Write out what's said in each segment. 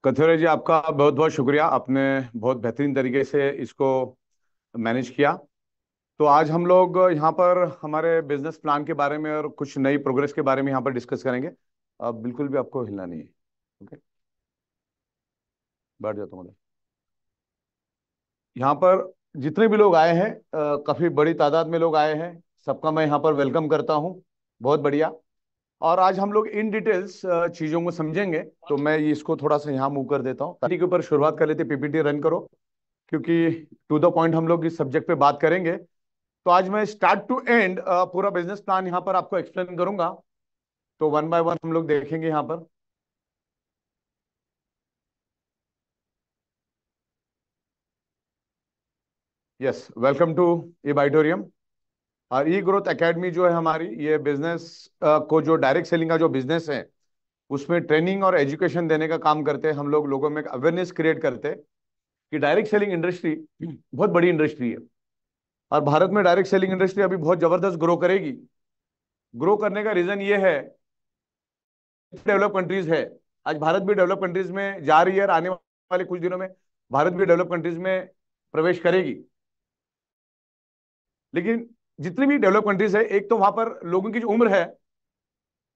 कथुरे जी, आपका बहुत बहुत शुक्रिया। आपने बहुत बेहतरीन तरीके से इसको मैनेज किया। तो आज हम लोग यहाँ पर हमारे बिजनेस प्लान के बारे में और कुछ नई प्रोग्रेस के बारे में यहाँ पर डिस्कस करेंगे। अब बिल्कुल भी आपको हिलना नहीं है। ओके, बैठ जाता हूँ। यहाँ पर जितने भी लोग आए हैं, काफी बड़ी तादाद में लोग आए हैं। सबका मैं यहाँ पर वेलकम करता हूँ। बहुत बढ़िया। और आज हम लोग इन डिटेल्स चीजों को समझेंगे। तो मैं इसको थोड़ा सा यहाँ मूव कर देता हूँ, ताकि के ऊपर शुरुआत कर लेते। पीपीटी रन करो, क्योंकि टू द पॉइंट हम लोग इस सब्जेक्ट पे बात करेंगे। तो आज मैं स्टार्ट टू एंड पूरा बिजनेस प्लान यहाँ पर आपको एक्सप्लेन करूंगा। तो वन बाय वन हम लोग देखेंगे यहाँ पर। यस, वेलकम टू ई बाइटोरियम। और ई ग्रोथ एकेडमी जो है हमारी, ये बिजनेस को जो डायरेक्ट सेलिंग का जो बिजनेस है, उसमें ट्रेनिंग और एजुकेशन देने का काम करते हैं। हम लोग लोगों में अवेयरनेस क्रिएट करते हैं कि डायरेक्ट सेलिंग इंडस्ट्री बहुत बड़ी इंडस्ट्री है। और भारत में डायरेक्ट सेलिंग इंडस्ट्री अभी बहुत जबरदस्त ग्रो करेगी। ग्रो करने का रीजन ये है, डेवलप कंट्रीज है। आज भारत भी डेवलप कंट्रीज में जा रही है, और आने वाले कुछ दिनों में भारत भी डेवलप कंट्रीज में प्रवेश करेगी। लेकिन जितनी भी डेवलप कंट्रीज है, एक तो वहां पर लोगों की जो उम्र है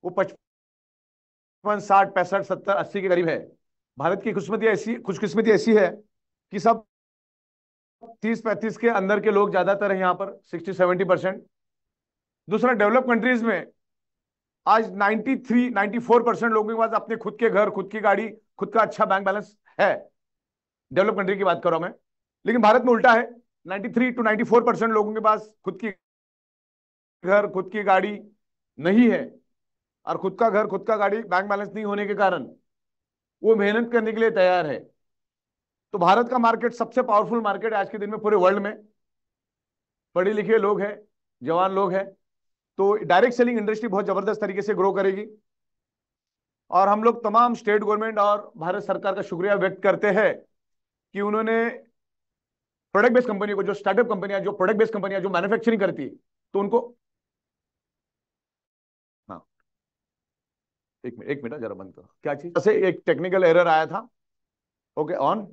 वो 55 60 65 70 80 के करीब है। भारत की खुशकिस्मती ऐसी खुशकिस्मती ऐसी है कि सब 30 35 के अंदर के लोग ज्यादातर हैं यहाँ पर, 60 70%। दूसरा, डेवलप कंट्रीज में आज 93 94% लोगों के पास अपने खुद के घर, खुद की गाड़ी, खुद का अच्छा बैंक बैलेंस है। डेवलप कंट्री की बात कर रहा हूं मैं। लेकिन भारत में उल्टा है, 93 to 94% लोगों के पास खुद की घर, खुद की गाड़ी नहीं है। और खुद का घर, खुद का गाड़ी, बैंक बैलेंस नहीं होने के कारण वो मेहनत करने के लिए तैयार है। तो भारत का मार्केट सबसे पावरफुल मार्केट है आज के दिन में पूरे वर्ल्ड में। पढ़े लिखे लोग हैं, जवान लोग हैं। तो डायरेक्ट सेलिंग इंडस्ट्री बहुत जबरदस्त तरीके से ग्रो करेगी। और हम लोग तमाम स्टेट गवर्नमेंट और भारत सरकार का शुक्रिया व्यक्त करते हैं कि उन्होंने प्रोडक्ट बेस्ड कंपनी को, जो स्टार्टअप कंपनियां, जो प्रोडक्ट बेस्ड कंपनियां जो मैन्युफैक्चरिंग करती है, तो उनको। हाँ, एक मिनट जरा बंद करो। क्या चीज से एक टेक्निकल एरर आया था। Okay, on.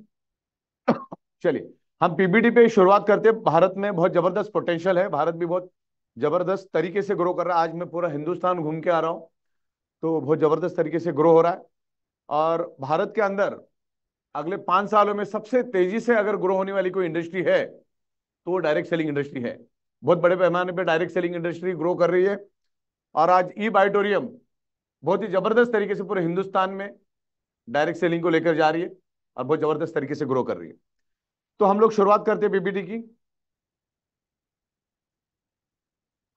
चलिए, हम पीबीडी पे शुरुआत करते हैं। भारत में बहुत जबरदस्त पोटेंशियल है। भारत भी बहुत जबरदस्त तरीके से ग्रो कर रहा है। आज मैं पूरा हिंदुस्तान घूम के आ रहा हूँ, तो बहुत जबरदस्त तरीके से ग्रो हो रहा है। और भारत के अंदर अगले 5 सालों में सबसे तेजी से अगर ग्रो होने वाली कोई इंडस्ट्री है, तो वो डायरेक्ट सेलिंग इंडस्ट्री है। बहुत बड़े पैमाने पे डायरेक्ट सेलिंग इंडस्ट्री ग्रो कर रही है। और आज ई बाइटोरियम बहुत ही जबरदस्त तरीके से पूरे हिंदुस्तान में डायरेक्ट सेलिंग को लेकर जा रही है, और बहुत जबरदस्त तरीके से ग्रो कर रही है। तो हम लोग शुरुआत करते हैं पीपीटी की।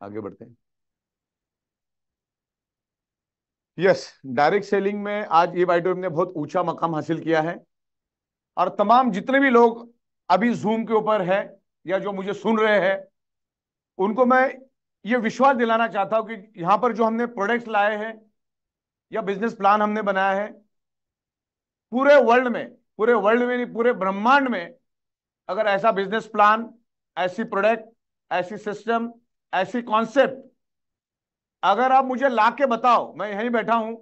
आगे बढ़ते हैं। यस, डायरेक्ट सेलिंग में आज ई बाइटोरियम ने बहुत ऊंचा मकाम हासिल किया है। और तमाम जितने भी लोग अभी जूम के ऊपर है, या जो मुझे सुन रहे हैं, उनको मैं ये विश्वास दिलाना चाहता हूं कि यहां पर जो हमने प्रोडक्ट्स लाए हैं या बिजनेस प्लान हमने बनाया है, पूरे वर्ल्ड में नहीं, पूरे ब्रह्मांड में अगर ऐसा बिजनेस प्लान, ऐसी प्रोडक्ट, ऐसी सिस्टम, ऐसी कॉन्सेप्ट अगर आप मुझे ला के बताओ, मैं यहीं बैठा हूं,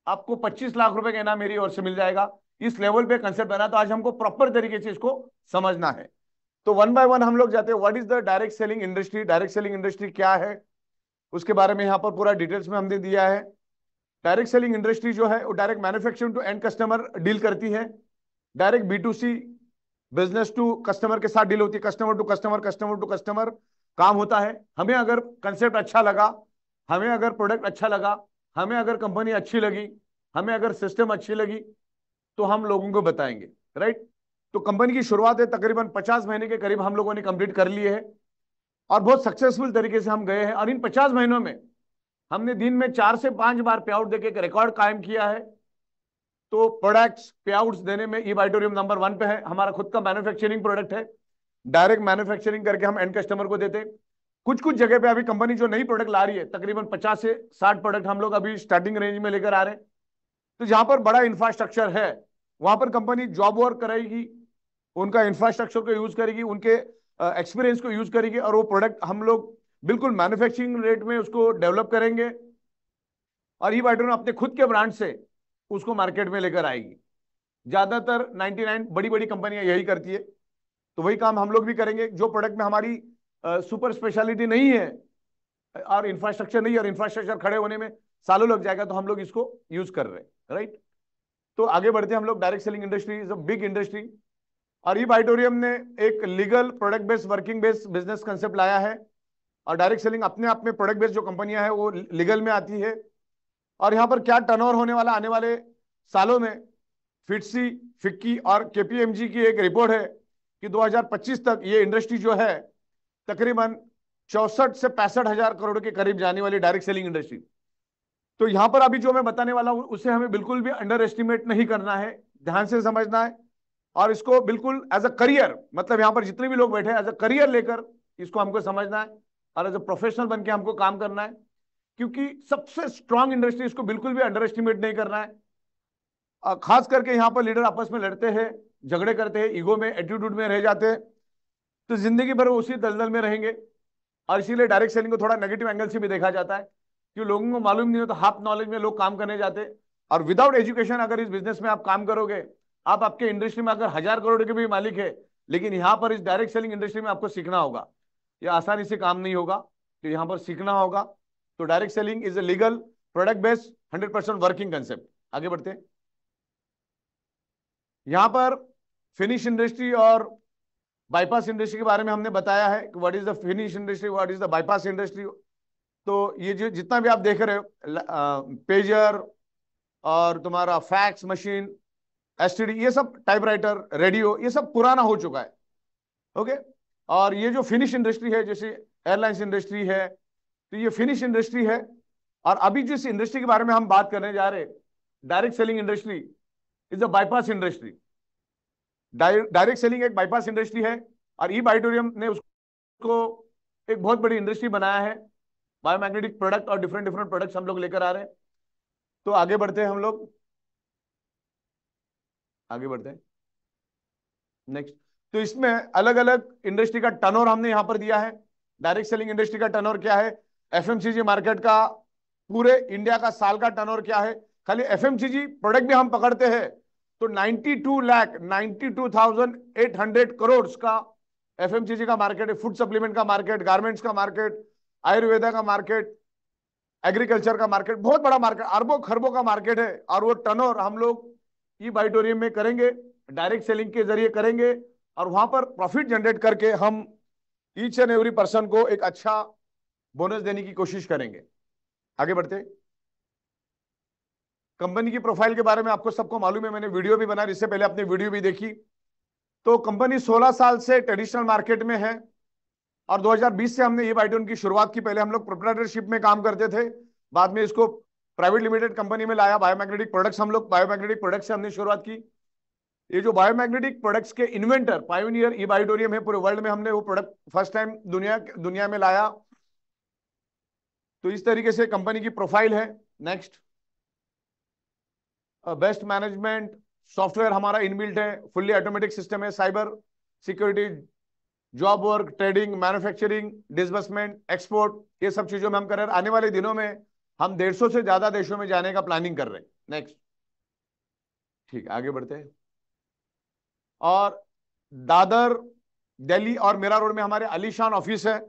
आपको 25 लाख रुपए का इनाम मेरी ओर से मिल जाएगा। इस लेवल पे कंसेप्ट बना। तो आज हमको प्रॉपर तरीके से इसको समझना है। तो वन बाय वन हम लोग जाते हैं। What is the direct selling industry? Direct selling industry क्या है, उसके बारे में यहाँ पर पूरा डिटेल्स में हमने दिया है। डायरेक्ट सेलिंग इंडस्ट्री जो है वो direct manufacturing to end customer deal करती है। Direct B2C, business to customer के साथ डील होती है। Customer to customer, customer to customer काम होता है। हमें अगर कंसेप्ट अच्छा लगा, हमें अगर प्रोडक्ट अच्छा लगा, हमें अगर कंपनी अच्छी लगी, हमें अगर सिस्टम अच्छी लगी, तो हम लोगों को बताएंगे। राइट। तो कंपनी की शुरुआत है, तकरीबन 50 महीने के करीब हम लोगों ने कंप्लीट कर लिए है। और बहुत सक्सेसफुल तरीके से हम गए हैं। और इन 50 महीनों में हमने दिन में 4 से 5 बार पे आउट देके एक रिकॉर्ड कायम किया है। तो प्रोडक्ट्स पे आउट्स देने में ई बाइटोरियम नंबर 1 पे है। हमारा खुद का मैन्युफैक्चरिंग प्रोडक्ट है। डायरेक्ट मैन्युफैक्चरिंग करके हम एंड कस्टमर को देते हैं। कुछ कुछ जगह पे अभी कंपनी जो नई प्रोडक्ट ला रही है, तकरीबन 50 से 60 प्रोडक्ट हम लोग अभी स्टार्टिंग रेंज में लेकर आ रहे हैं। तो जहां पर बड़ा इंफ्रास्ट्रक्चर है, वहां पर कंपनी जॉब वर्क कराएगी, उनका इंफ्रास्ट्रक्चर को यूज करेगी, उनके एक्सपीरियंस को यूज करेगी, और वो प्रोडक्ट हम लोग बिल्कुल मैन्युफैक्चरिंग रेट में उसको डेवलप करेंगे। और ई बाइटोरियम अपने खुद के ब्रांड से उसको मार्केट में लेकर आएगी। ज्यादातर 99 बड़ी बड़ी कंपनियां यही करती है। तो वही काम हम लोग भी करेंगे। जो प्रोडक्ट में हमारी सुपर स्पेशलिटी नहीं है और इंफ्रास्ट्रक्चर नहीं है, और इंफ्रास्ट्रक्चर खड़े होने में सालों लग जाएगा, तो हम लोग इसको यूज कर रहे हैं, राइट। तो आगे बढ़ते हैं हम लोग। Direct selling industry is a big industry, और ई ऑडिटोरियम ने एक legal product based working based business concept लाया है। और डायरेक्ट सेलिंग अपने आप में प्रोडक्ट बेस्ड जो कंपनियां हैं वो लीगल में आती है। और यहाँ पर क्या टर्नओवर होने वाला आने वाले सालों में, फिटसी, फिक्की और केपीएमजी की एक रिपोर्ट है कि 2025 तक ये इंडस्ट्री जो है तकरीबन 64 से 65 हजार करोड़ के करीब जाने वाली डायरेक्ट सेलिंग इंडस्ट्री। तो यहां पर अभी जो मैं बताने वाला हूं उसे हमें बिल्कुल भी अंडर एस्टिमेट नहीं करना है, ध्यान से समझना है। और इसको बिल्कुल एज अ करियर, मतलब यहां पर जितने भी लोग बैठे हैं एज अ करियर लेकर इसको हमको समझना है, और एज अ प्रोफेशनल बन के हमको काम करना है। क्योंकि सबसे स्ट्रांग इंडस्ट्री, इसको बिल्कुल भी अंडर एस्टिमेट नहीं करना है। खास करके यहाँ पर लीडर आपस में लड़ते हैं, झगड़े करते हैं, ईगो में, एटीट्यूड में रह जाते हैं, तो जिंदगी भर वो उसी दलदल में रहेंगे। और इसीलिए डायरेक्ट सेलिंग को थोड़ा नेगेटिव एंगल से भी देखा जाता है, कि लोगों को मालूम नहीं होता, हाफ नॉलेज में लोग काम करने जाते। और विदाउट एजुकेशन अगर इस बिजनेस में आप काम करोगे, आप आपके इंडस्ट्री में अगर 1000 करोड़ के भी मालिक है, लेकिन यहाँ पर इस डायरेक्ट सेलिंग इंडस्ट्री में आपको सीखना होगा, यह आसानी से काम नहीं होगा, तो यहाँ पर सीखना होगा। तो direct selling is a legal product based 100% working concept. आगे बढ़ते हैं। यहाँ पर फिनिश इंडस्ट्री और बाईपास इंडस्ट्री के बारे में हमने बताया है कि what is the finish industry, what is the bypass industry. तो ये जो जितना भी आप देख रहे हो, पेजर और तुम्हारा फैक्स मशीन, एसटीडी, ये सब टाइपराइटर, रेडियो, ये सब पुराना हो चुका है। ओके। और ये जो फिनिश इंडस्ट्री है, जैसे एयरलाइंस इंडस्ट्री है, तो ये फिनिश इंडस्ट्री है। और अभी जिस इंडस्ट्री के बारे में हम बात करने जा रहे हैं, direct selling industry is a bypass industry. Direct selling एक बाईपास इंडस्ट्री है, और ई ऑडिटोरियम ने उसको एक बहुत बड़ी इंडस्ट्री बनाया है। बायोमैग्नेटिक प्रोडक्ट और डिफरेंट डिफरेंट प्रोडक्ट्स हम लोग लेकर आ रहे हैं। तो आगे बढ़ते हैं हम लोग, आगे बढ़ते हैं नेक्स्ट। तो इसमें अलग अलग इंडस्ट्री का टर्नओवर हमने यहां पर दिया है। डायरेक्ट सेलिंग इंडस्ट्री का टर्नओवर क्या है, एफएमसीजी मार्केट का पूरे इंडिया का साल का टर्नओवर क्या है। खाली एफएमसीजी प्रोडक्ट भी हम पकड़ते हैं तो 92,92,800 करोड़ का एफएमसीजी का मार्केट है। फूड सप्लीमेंट का मार्केट, गारमेंट्स का मार्केट, आयुर्वेदा का मार्केट, एग्रीकल्चर का मार्केट, बहुत बड़ा मार्केट, अरबों खरबों का मार्केट है। और वो टर्नओवर हम लोग ई ऑडिटोरियम में करेंगे, डायरेक्ट सेलिंग के जरिए करेंगे, और वहां पर प्रॉफिट जनरेट करके हम ईच एंड एवरी पर्सन को एक अच्छा बोनस देने की कोशिश करेंगे। आगे बढ़ते। कंपनी की प्रोफाइल के बारे में आपको सबको मालूम है, मैंने वीडियो भी बनाया, इससे पहले आपने वीडियो भी देखी। तो कंपनी 16 साल से ट्रेडिशनल मार्केट में है, और 2020 से हमने ये बाइटोन की शुरुआत की। पहले हम लोग प्रोप्राइटरशिप में काम करते थे, बाद में इसको प्राइवेट लिमिटेड कंपनी में लाया। बायोमैग्नेटिक प्रोडक्ट्स, हम लोग बायोमैग्नेटिक प्रोडक्ट्स से हमने शुरुआत की। ये जो बायोमैग्नेटिक प्रोडक्ट्स के इन्वेंटर, पायोनियर ई ऑडिटोरियम है, पूरे वर्ल्ड में हमने वो प्रोडक्ट फर्स्ट टाइम दुनिया में लाया। तो इस तरीके से कंपनी की प्रोफाइल है। नेक्स्ट, बेस्ट मैनेजमेंट सॉफ्टवेयर हमारा इनबिल्ट है, फुल्ली ऑटोमेटिक सिस्टम है, cyber security, job work, trading, manufacturing, disbursement, export, ये सब चीजों में हम कर रहे हैं। आने वाले दिनों में हम 150 से ज्यादा देशों में जाने का प्लानिंग कर रहे हैं। नेक्स्ट, ठीक, आगे बढ़ते हैं। और दादर, दिल्ली और मीरा रोड में हमारे आलीशान ऑफिस है,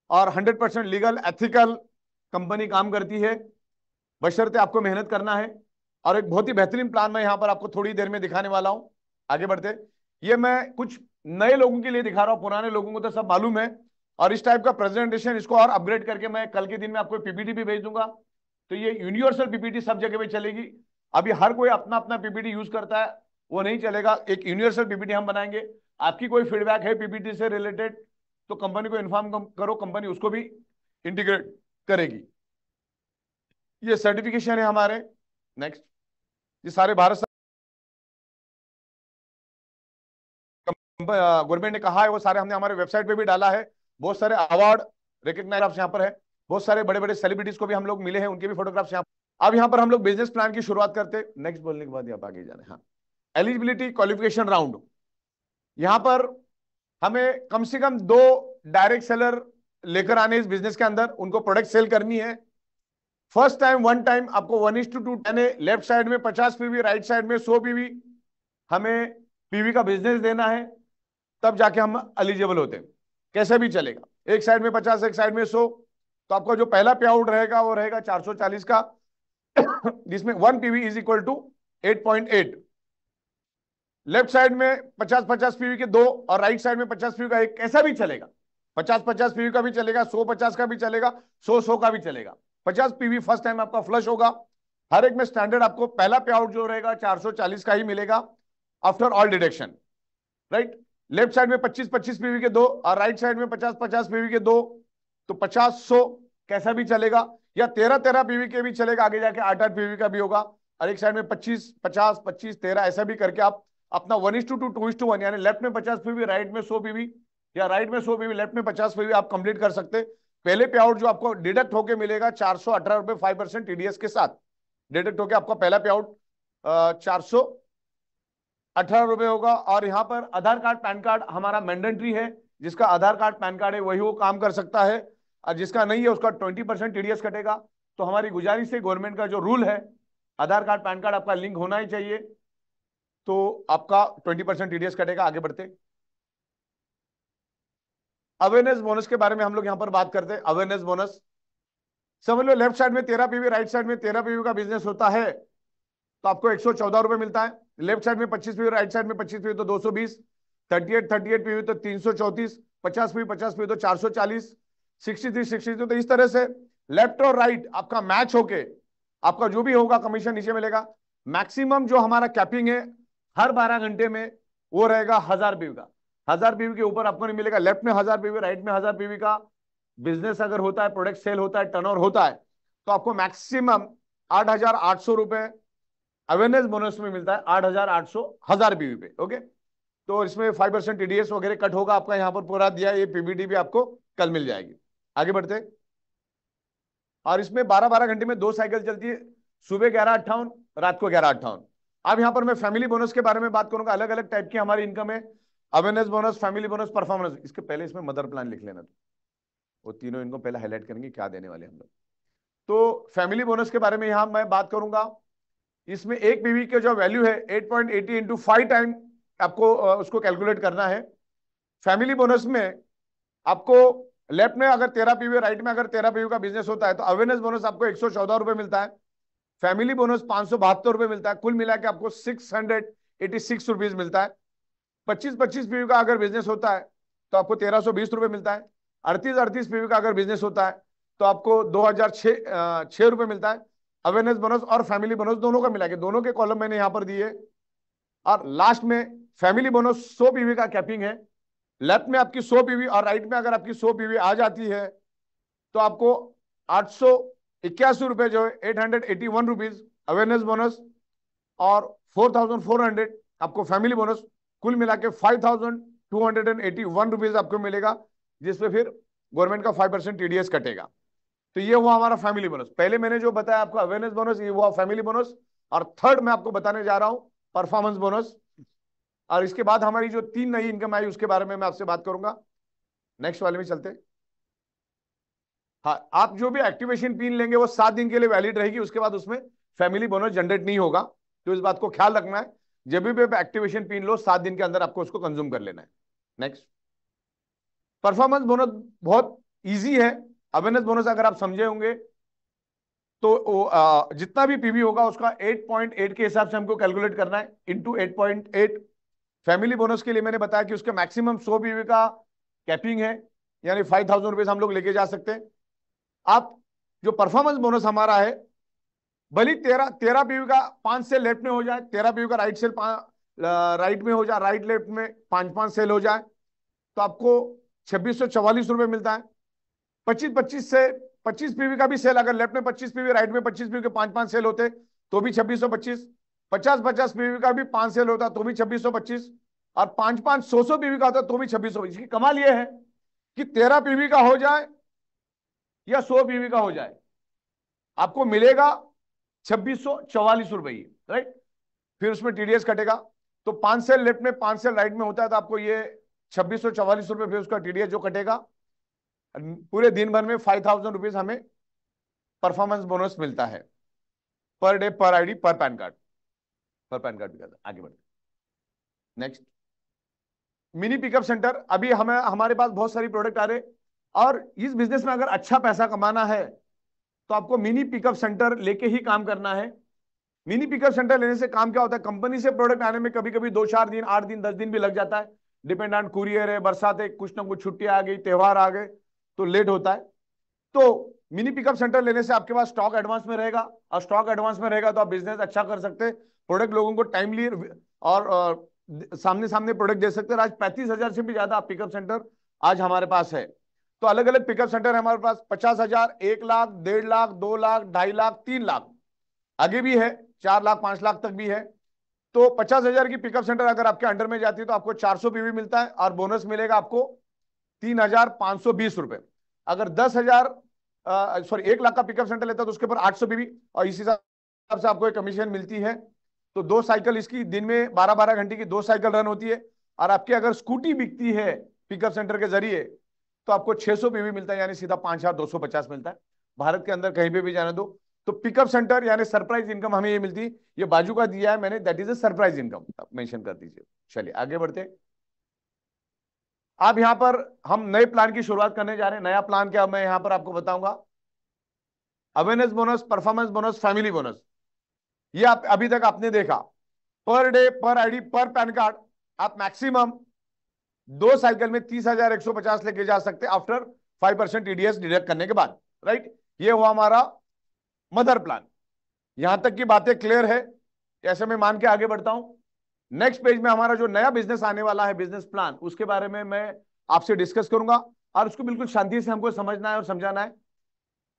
और 100% लीगल एथिकल कंपनी काम करती है, बशर्ते आपको मेहनत करना है। और एक बहुत ही बेहतरीन प्लान मैं यहां पर आपको थोड़ी देर में दिखाने वाला हूं। आगे बढ़ते। ये मैं कुछ नए लोगों के लिए दिखा रहा हूं, पुराने लोगों को तो सब मालूम है। और इस टाइप का प्रेजेंटेशन, इसको और अपग्रेड करके मैं कल के दिन में आपको पीपीटी भी भेज दूंगा। तो ये यूनिवर्सल पीपीटी सब जगह पे चलेगी। अभी हर कोई अपना अपना पीपीटी यूज करता है, वो नहीं चलेगा। एक यूनिवर्सल पीपीटी हम बनाएंगे। आपकी कोई फीडबैक है पीपीटी से रिलेटेड तो कंपनी को इन्फॉर्म करो, कंपनी उसको भी इंटीग्रेट करेगी। ये सर्टिफिकेशन है हमारे। नेक्स्ट, ये सारे भारत गवर्नमेंट ने कहा है, वो सारे हमने हमारे वेबसाइट पे भी डाला है। बहुत सारे अवार्ड रिकग्नाइज यहाँ पर है, बहुत सारे बड़े बड़े सेलिब्रिटीज को भी हम लोग मिले हैं, उनके भी फोटोग्राफ्स यहाँ। अब यहाँ पर हम लोग बिजनेस प्लान की शुरुआत करते। नेक्स्ट बोलने के बाद यहाँ आगे जाने। हाँ, एलिजिबिलिटी क्वालिफिकेशन राउंड। यहाँ पर हमें कम से कम 2 डायरेक्ट सेलर लेकर आने इस बिजनेस के अंदर, उनको प्रोडक्ट सेल करनी है। फर्स्ट टाइम 1 टाइम आपको 1:2 यानी लेफ्ट साइड में 50 पीवी, राइट साइड में 100 पीवी, हमें पीवी का बिजनेस देना है, तब जाके हम एलिजिबल होते हैं। कैसे भी चलेगा, एक साइड में 50, एक साइड में 100, तो आपका जो पहला पे आउट रहेगा वो रहेगा 440 का, जिसमें 1 PV is equal to 8.8। Left side में 50-50 पीवी के दो, और राइट साइड में 50 पीवी का एक, कैसा भी चलेगा। 50-50 पीवी का भी चलेगा, 100-50 का भी चलेगा, 100-100 का भी चलेगा। 50 पीवी फर्स्ट टाइम आपका फ्लश होगा। हर एक में स्टैंडर्ड आपको पहला पे आउट जो रहेगा 440 का ही मिलेगा after all deduction, right. Left side में 25-25 पीवी के दो, और राइट साइड में 50-50 पीवी के दो, तो 50-100 कैसा भी चलेगा, या 13-13 पीवी के भी चलेगा, आगे जाके 8-8 पीवी का भी होगा। और एक साइड में 25-50, 25-13, ऐसा भी करके आप अपना 1:2, 2:1, यानी लेफ्ट में 50 पीवी, राइट में 100 पीवी, या राइट में 100 पीवी, लेफ्ट में 50 पीवी आप कंप्लीट कर सकते। पहले पे आउट जो आपको डिडक्ट होके मिलेगा 418 रुपए 5% टीडीएस के साथ डिडक्ट होके आपका पहला पे आउट 418 रुपए होगा। और यहाँ पर आधार कार्ड पैन कार्ड हमारा मैंडेटरी है, जिसका आधार कार्ड पैन कार्ड है वही वो काम कर सकता है, और जिसका नहीं है उसका 20% टीडीएस कटेगा। तो हमारी गुजारिश है, गवर्नमेंट का जो रूल है, आधार कार्ड पैन कार्ड आपका लिंक होना ही चाहिए, तो आपका 20% टीडीएस कटेगा। आगे बढ़ते, अवेयरनेस बोनस के बारे में हम लोग यहाँ पर बात करते हैं। अवेयरनेस बोनस समझ लो, लेफ्ट साइड में 13 पीवी, राइट साइड में 13 पीवी का बिजनेस होता है तो आपको 114 रुपए मिलता है। लेफ्ट साइड में 25 पीवी, राइट साइड में 25 पीवी तो 220, 38 पीवी तो 334, 50 पीवी तो 440, 63 तो इस तरह से लेफ्ट और राइट आपका मैच होके आपका जो भी होगा कमीशन नीचे मिलेगा। मैक्सिमम जो हमारा कैपिंग है हर 12 घंटे में वो रहेगा 1000 पीवी का। 1000 पीवी के ऊपर आपको नहीं मिलेगा। लेफ्ट में 1000 पीवी, राइट में 1000 पीवी का बिजनेस अगर होता है, प्रोडक्ट सेल होता है, टर्नओवर होता है, तो आपको मैक्सिमम 8800 रुपए अवेयरनेस बोनस में मिलता है। 8800 1000 पीवी पे, ओके। तो इसमें 5% टीडीएस वगैरह कट होगा आपका, यहाँ पर पूरा दिया, ये पीबीडी भी आपको कल मिल जाएगी। आगे बढ़ते, और इसमें 12-12 घंटे में 2 साइकिल चलती है, सुबह 11:58, रात को 11:58। अब यहाँ पर मैं फैमिली बोनस के बारे में बात करूंगा। अलग अलग टाइप की हमारी इनकम है, awareness bonus, family bonus, performance. इसके पहले इसमें मदर प्लान लिख लेना, तो वो तीनों इनको पहले हाईलाइट करेंगे क्या देने वाले हम लोग। तो फैमिली बोनस के बारे में यहाँ मैं बात करूंगा। इसमें एक पीवी के जो वैल्यू है 8.80 इंटू 5 टाइम आपको उसको कैलकुलेट करना है। फैमिली बोनस में आपको लेफ्ट में अगर 13 पीवी, राइट में अगर 13 पीवी का बिजनेस होता है तो अवेयरनेस बोनस आपको 114 रुपए मिलता है। फैमिली बोनस 572 रुपए मिलता है। कुल मिला के आपको 686 रुपीज मिलता है। 25-25 पीवी का अगर बिजनेस होता है तो आपको 1320 रुपए मिलता है। 38-38 पीवी का अगर बिजनेस होता है तो आपको 2006 रुपए मिलता है। अवेयरनेस बोनस और फैमिली बोनस दोनों का मिला के दोनों के कॉलम मैंने यहां पर दिए। और लास्ट में फैमिली बोनस 100 पीवी का कैपिंग है। लेफ्ट में आपकी 100 पीवी और राइट में अगर आपकी 100 पीवी आ जाती है तो आपको 881 रुपए जो है 881 रुपीज अवेयरनेस बोनस, और 4400 आपको फैमिली बोनस, कुल मिला के 5281 रुपीज आपको मिलेगा, जिसपे फिर गवर्नमेंट का 5% टीडीएस कटेगा। तो ये हुआ हमारा फैमिली बोनस। पहले मैंने जो बताया आपको अवेयरनेस बोनस, ये हुआ फैमिली बोनस। और थर्ड मैं आपको बताने जा रहा हूं परफॉर्मेंस बोनस। और इसके बाद हमारी जो 3 नई इनकम आई उसके बारे में मैं आपसे बात करूंगा। नेक्स्ट वाले में चलते। हाँ, आप जो भी एक्टिवेशन पिन लेंगे वो 7 दिन के लिए वैलिड रहेगी, उसके बाद उसमें फैमिली बोनस जनरेट नहीं होगा। तो इस बात को ख्याल रखना है, जब भी आप एक्टिवेशन पिन लो 7 दिन के अंदर आपको उसको कंज्यूम कर लेना है। नेक्स्ट, परफॉर्मेंस बोनस बहुत इजी है। अवेयरनेस बोनस अगर आप समझे होंगे तो जितना भी पीवी होगा उसका 8.8 के हिसाब से हमको कैलकुलेट करना है, इंटू 8.8। फैमिली बोनस के लिए मैंने बताया कि उसके मैक्सिमम 100 पीवी का कैपिंग है, यानी 5000 रुपीज हम लोग लेके जा सकते हैं। आप जो परफॉर्मेंस बोनस हमारा है, भले 13 पीवी का 5 सेल लेफ्ट में हो जाए, 13 पीवी का राइट सेल राइट में हो जाए, राइट लेफ्ट में 5-5 सेल हो जाए, तो आपको 2644 रुपए मिलता है। 25 पीवी का भी सेल, अगर लेफ्ट में 25 पीवी, राइट में 25 पीवी के 5-5 सेल होते तो भी 2625। 50-50 पीवी का भी 5 सेल होता तो भी 2625, और 5-5 100 पीवी का होता तो भी 2625। इसकी कमाल यह है कि 13 पीवी का हो जाए या 100 पीवी का हो जाए, आपको मिलेगा 2644 रुपए, राइट। फिर उसमें टीडीएस कटेगा। तो 5 सेल लेफ्ट में 5 सेल राइट में होता है तो आपको ये 2644 रुपए फिर उसका टीडीएस जो कटेगा। पूरे दिन भर में 5000 रुपीज हमें परफॉर्मेंस बोनस मिलता है, पर डे, पर आईडी, पर पैन कार्ड, पर पैन कार्ड भी। आगे बढ़ते, नेक्स्ट, मिनी पिकअप सेंटर। अभी हमें हमारे पास बहुत सारी प्रोडक्ट आ रहे, और इस बिजनेस में अगर अच्छा पैसा कमाना है तो आपको मिनी पिकअप सेंटर लेके ही काम करना है। मिनी पिकअप सेंटर लेने से काम क्या होता है, कंपनी से प्रोडक्ट आने में कभी कभी 2-4 दिन, 8 दिन, 10 दिन भी लग जाता है, डिपेंड ऑन कुरियर है, बरसात है, कुछ ना कुछ छुट्टियां आ गई, त्योहार आ गए, तो लेट होता है। तो मिनी पिकअप सेंटर लेने से आपके पास स्टॉक एडवांस में रहेगा, और स्टॉक एडवांस में रहेगा तो आप बिजनेस अच्छा कर सकते हैं, प्रोडक्ट लोगों को टाइमली और सामने सामने प्रोडक्ट दे सकते हैं। आज 35,000 से भी ज्यादा पिकअप सेंटर आज हमारे पास है। तो अलग अलग पिकअप सेंटर है हमारे पास, 50,000, 1 लाख, 1.5 लाख, 2 लाख, 2.5 लाख, 3 लाख, आगे भी है, 4 लाख, 5 लाख तक भी है। तो 50,000 की पिकअप सेंटर अगर आपके अंडर में जाती है तो आपको 400 पीवी मिलता है, और बोनस मिलेगा आपको 3,520 रुपए। अगर 10,000 सॉरी 1 लाख का पिकअप सेंटर लेता है तो उसके ऊपर 800 पीवी, और इस हिसाब से आपको एक कमीशन मिलती है। तो 2 साइकिल इसकी दिन में 12-12 घंटे की 2 साइकिल रन होती है। और आपकी अगर स्कूटी बिकती है पिकअप सेंटर के जरिए तो आपको 600 पीवी मिलता है, यानी सीधा 5,250 मिलता है। भारत के अंदर कहीं पे भी जाने दो। तो पिकअप सेंटर यानी सरप्राइज इनकम हमें ये मिलती है। ये बाजू का दिया है मैंने, that is a surprise income, mention कर दीजिए। चलिए आगे बढ़ते। अब यहां पर हम नए प्लान की शुरुआत करने जा रहे हैं। नया प्लान क्या मैं यहां पर आपको बताऊंगा, awareness bonus, performance bonus, family bonus. ये आप अभी तक आपने देखा, पर डे, पर आईडी, पर पैन कार्ड आप मैक्सिमम 2 साइकिल में 30,150 लेके जा सकते हैं, आफ्टर 5% टीडीएस डिडक्ट करने के बाद, राइट। ये हुआ हमारा मदर प्लान। यहां तक की बातें क्लियर है, ऐसे में मान के आगे बढ़ता हूं। नेक्स्ट पेज में हमारा जो नया बिजनेस आने वाला है, बिजनेस प्लान, उसके बारे में मैं आपसे डिस्कस करूंगा, और उसको बिल्कुल शांति से हमको समझना है और समझाना है।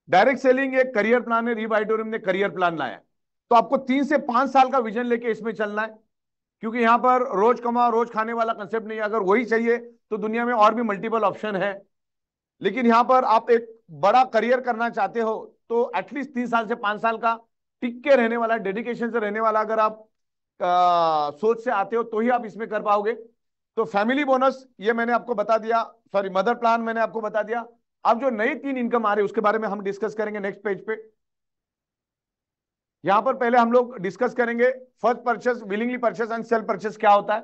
डायरेक्ट सेलिंग एक करियर प्लान है, रिवाइटोरियम ने करियर प्लान लाया है। तो आपको 3 से 5 साल का विजन लेके इसमें चलना है, क्योंकि यहां पर रोज कमाओ रोज खाने वाला कंसेप्ट नहीं है। अगर वही चाहिए तो दुनिया में और भी मल्टीपल ऑप्शन है, लेकिन यहां पर आप एक बड़ा करियर करना चाहते हो तो एटलीस्ट 3 साल से 5 साल का टिक के रहने वाला, डेडिकेशन से रहने वाला अगर आप सोच से आते हो तो ही आप इसमें कर पाओगे। तो फैमिली बोनस ये मैंने आपको बता दिया, सॉरी मदर प्लान मैंने आपको बता दिया। अब जो नई 3 इनकम आ रही है उसके बारे में हम डिस्कस करेंगे नेक्स्ट पेज पे। यहां पर पहले हम लोग डिस्कस करेंगे first purchase, willingly purchase and self purchase क्या होता है,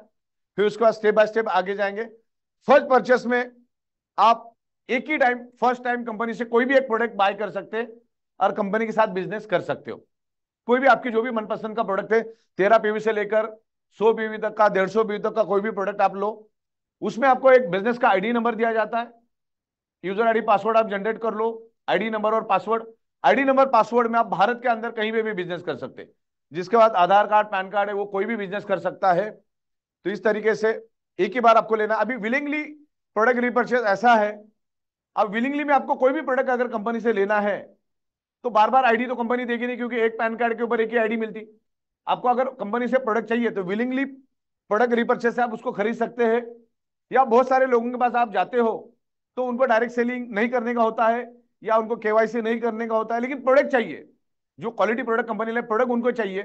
फिर उसके बाद स्टेप बाय स्टेप आगे जाएंगे। फर्स्ट परचेस में आप एक ही टाइम, फर्स्ट टाइम कंपनी से कोई भी एक प्रोडक्ट बाय कर सकते हैं और कंपनी के साथ बिजनेस कर सकते हो। कोई भी आपकी जो भी मनपसंद का प्रोडक्ट है, 13 पीवी से लेकर 100 पीवी तक का, 150 पीवी तक का कोई भी प्रोडक्ट आप लो, उसमें आपको एक बिजनेस का आईडी नंबर दिया जाता है। यूजर आईडी पासवर्ड आप जनरेट कर लो, आईडी नंबर और पासवर्ड। आईडी नंबर पासवर्ड में आप भारत के अंदर कहीं पे भी बिजनेस कर सकते हैं। जिसके बाद आधार कार्ड, पैन कार्ड है, वो कोई भी बिजनेस कर सकता है। तो इस तरीके से एक ही बार आपको लेना। अभी विलिंगली प्रोडक्ट रिपर्चेज ऐसा है, अब विलिंगली में आपको कोई भी प्रोडक्ट अगर कंपनी से लेना है तो बार बार आईडी तो कंपनी देगी नहीं, क्योंकि एक पैन कार्ड के ऊपर एक ही आईडी मिलती। आपको अगर कंपनी से प्रोडक्ट चाहिए तो विलिंगली प्रोडक्ट रिपर्चेज से आप उसको खरीद सकते हैं। या बहुत सारे लोगों के पास आप जाते हो तो उनको डायरेक्ट सेलिंग नहीं करने का होता है, या उनको केवाईसी नहीं करने का होता है, लेकिन प्रोडक्ट चाहिए, जो क्वालिटी प्रोडक्ट कंपनी ले, प्रोडक्ट उनको चाहिए,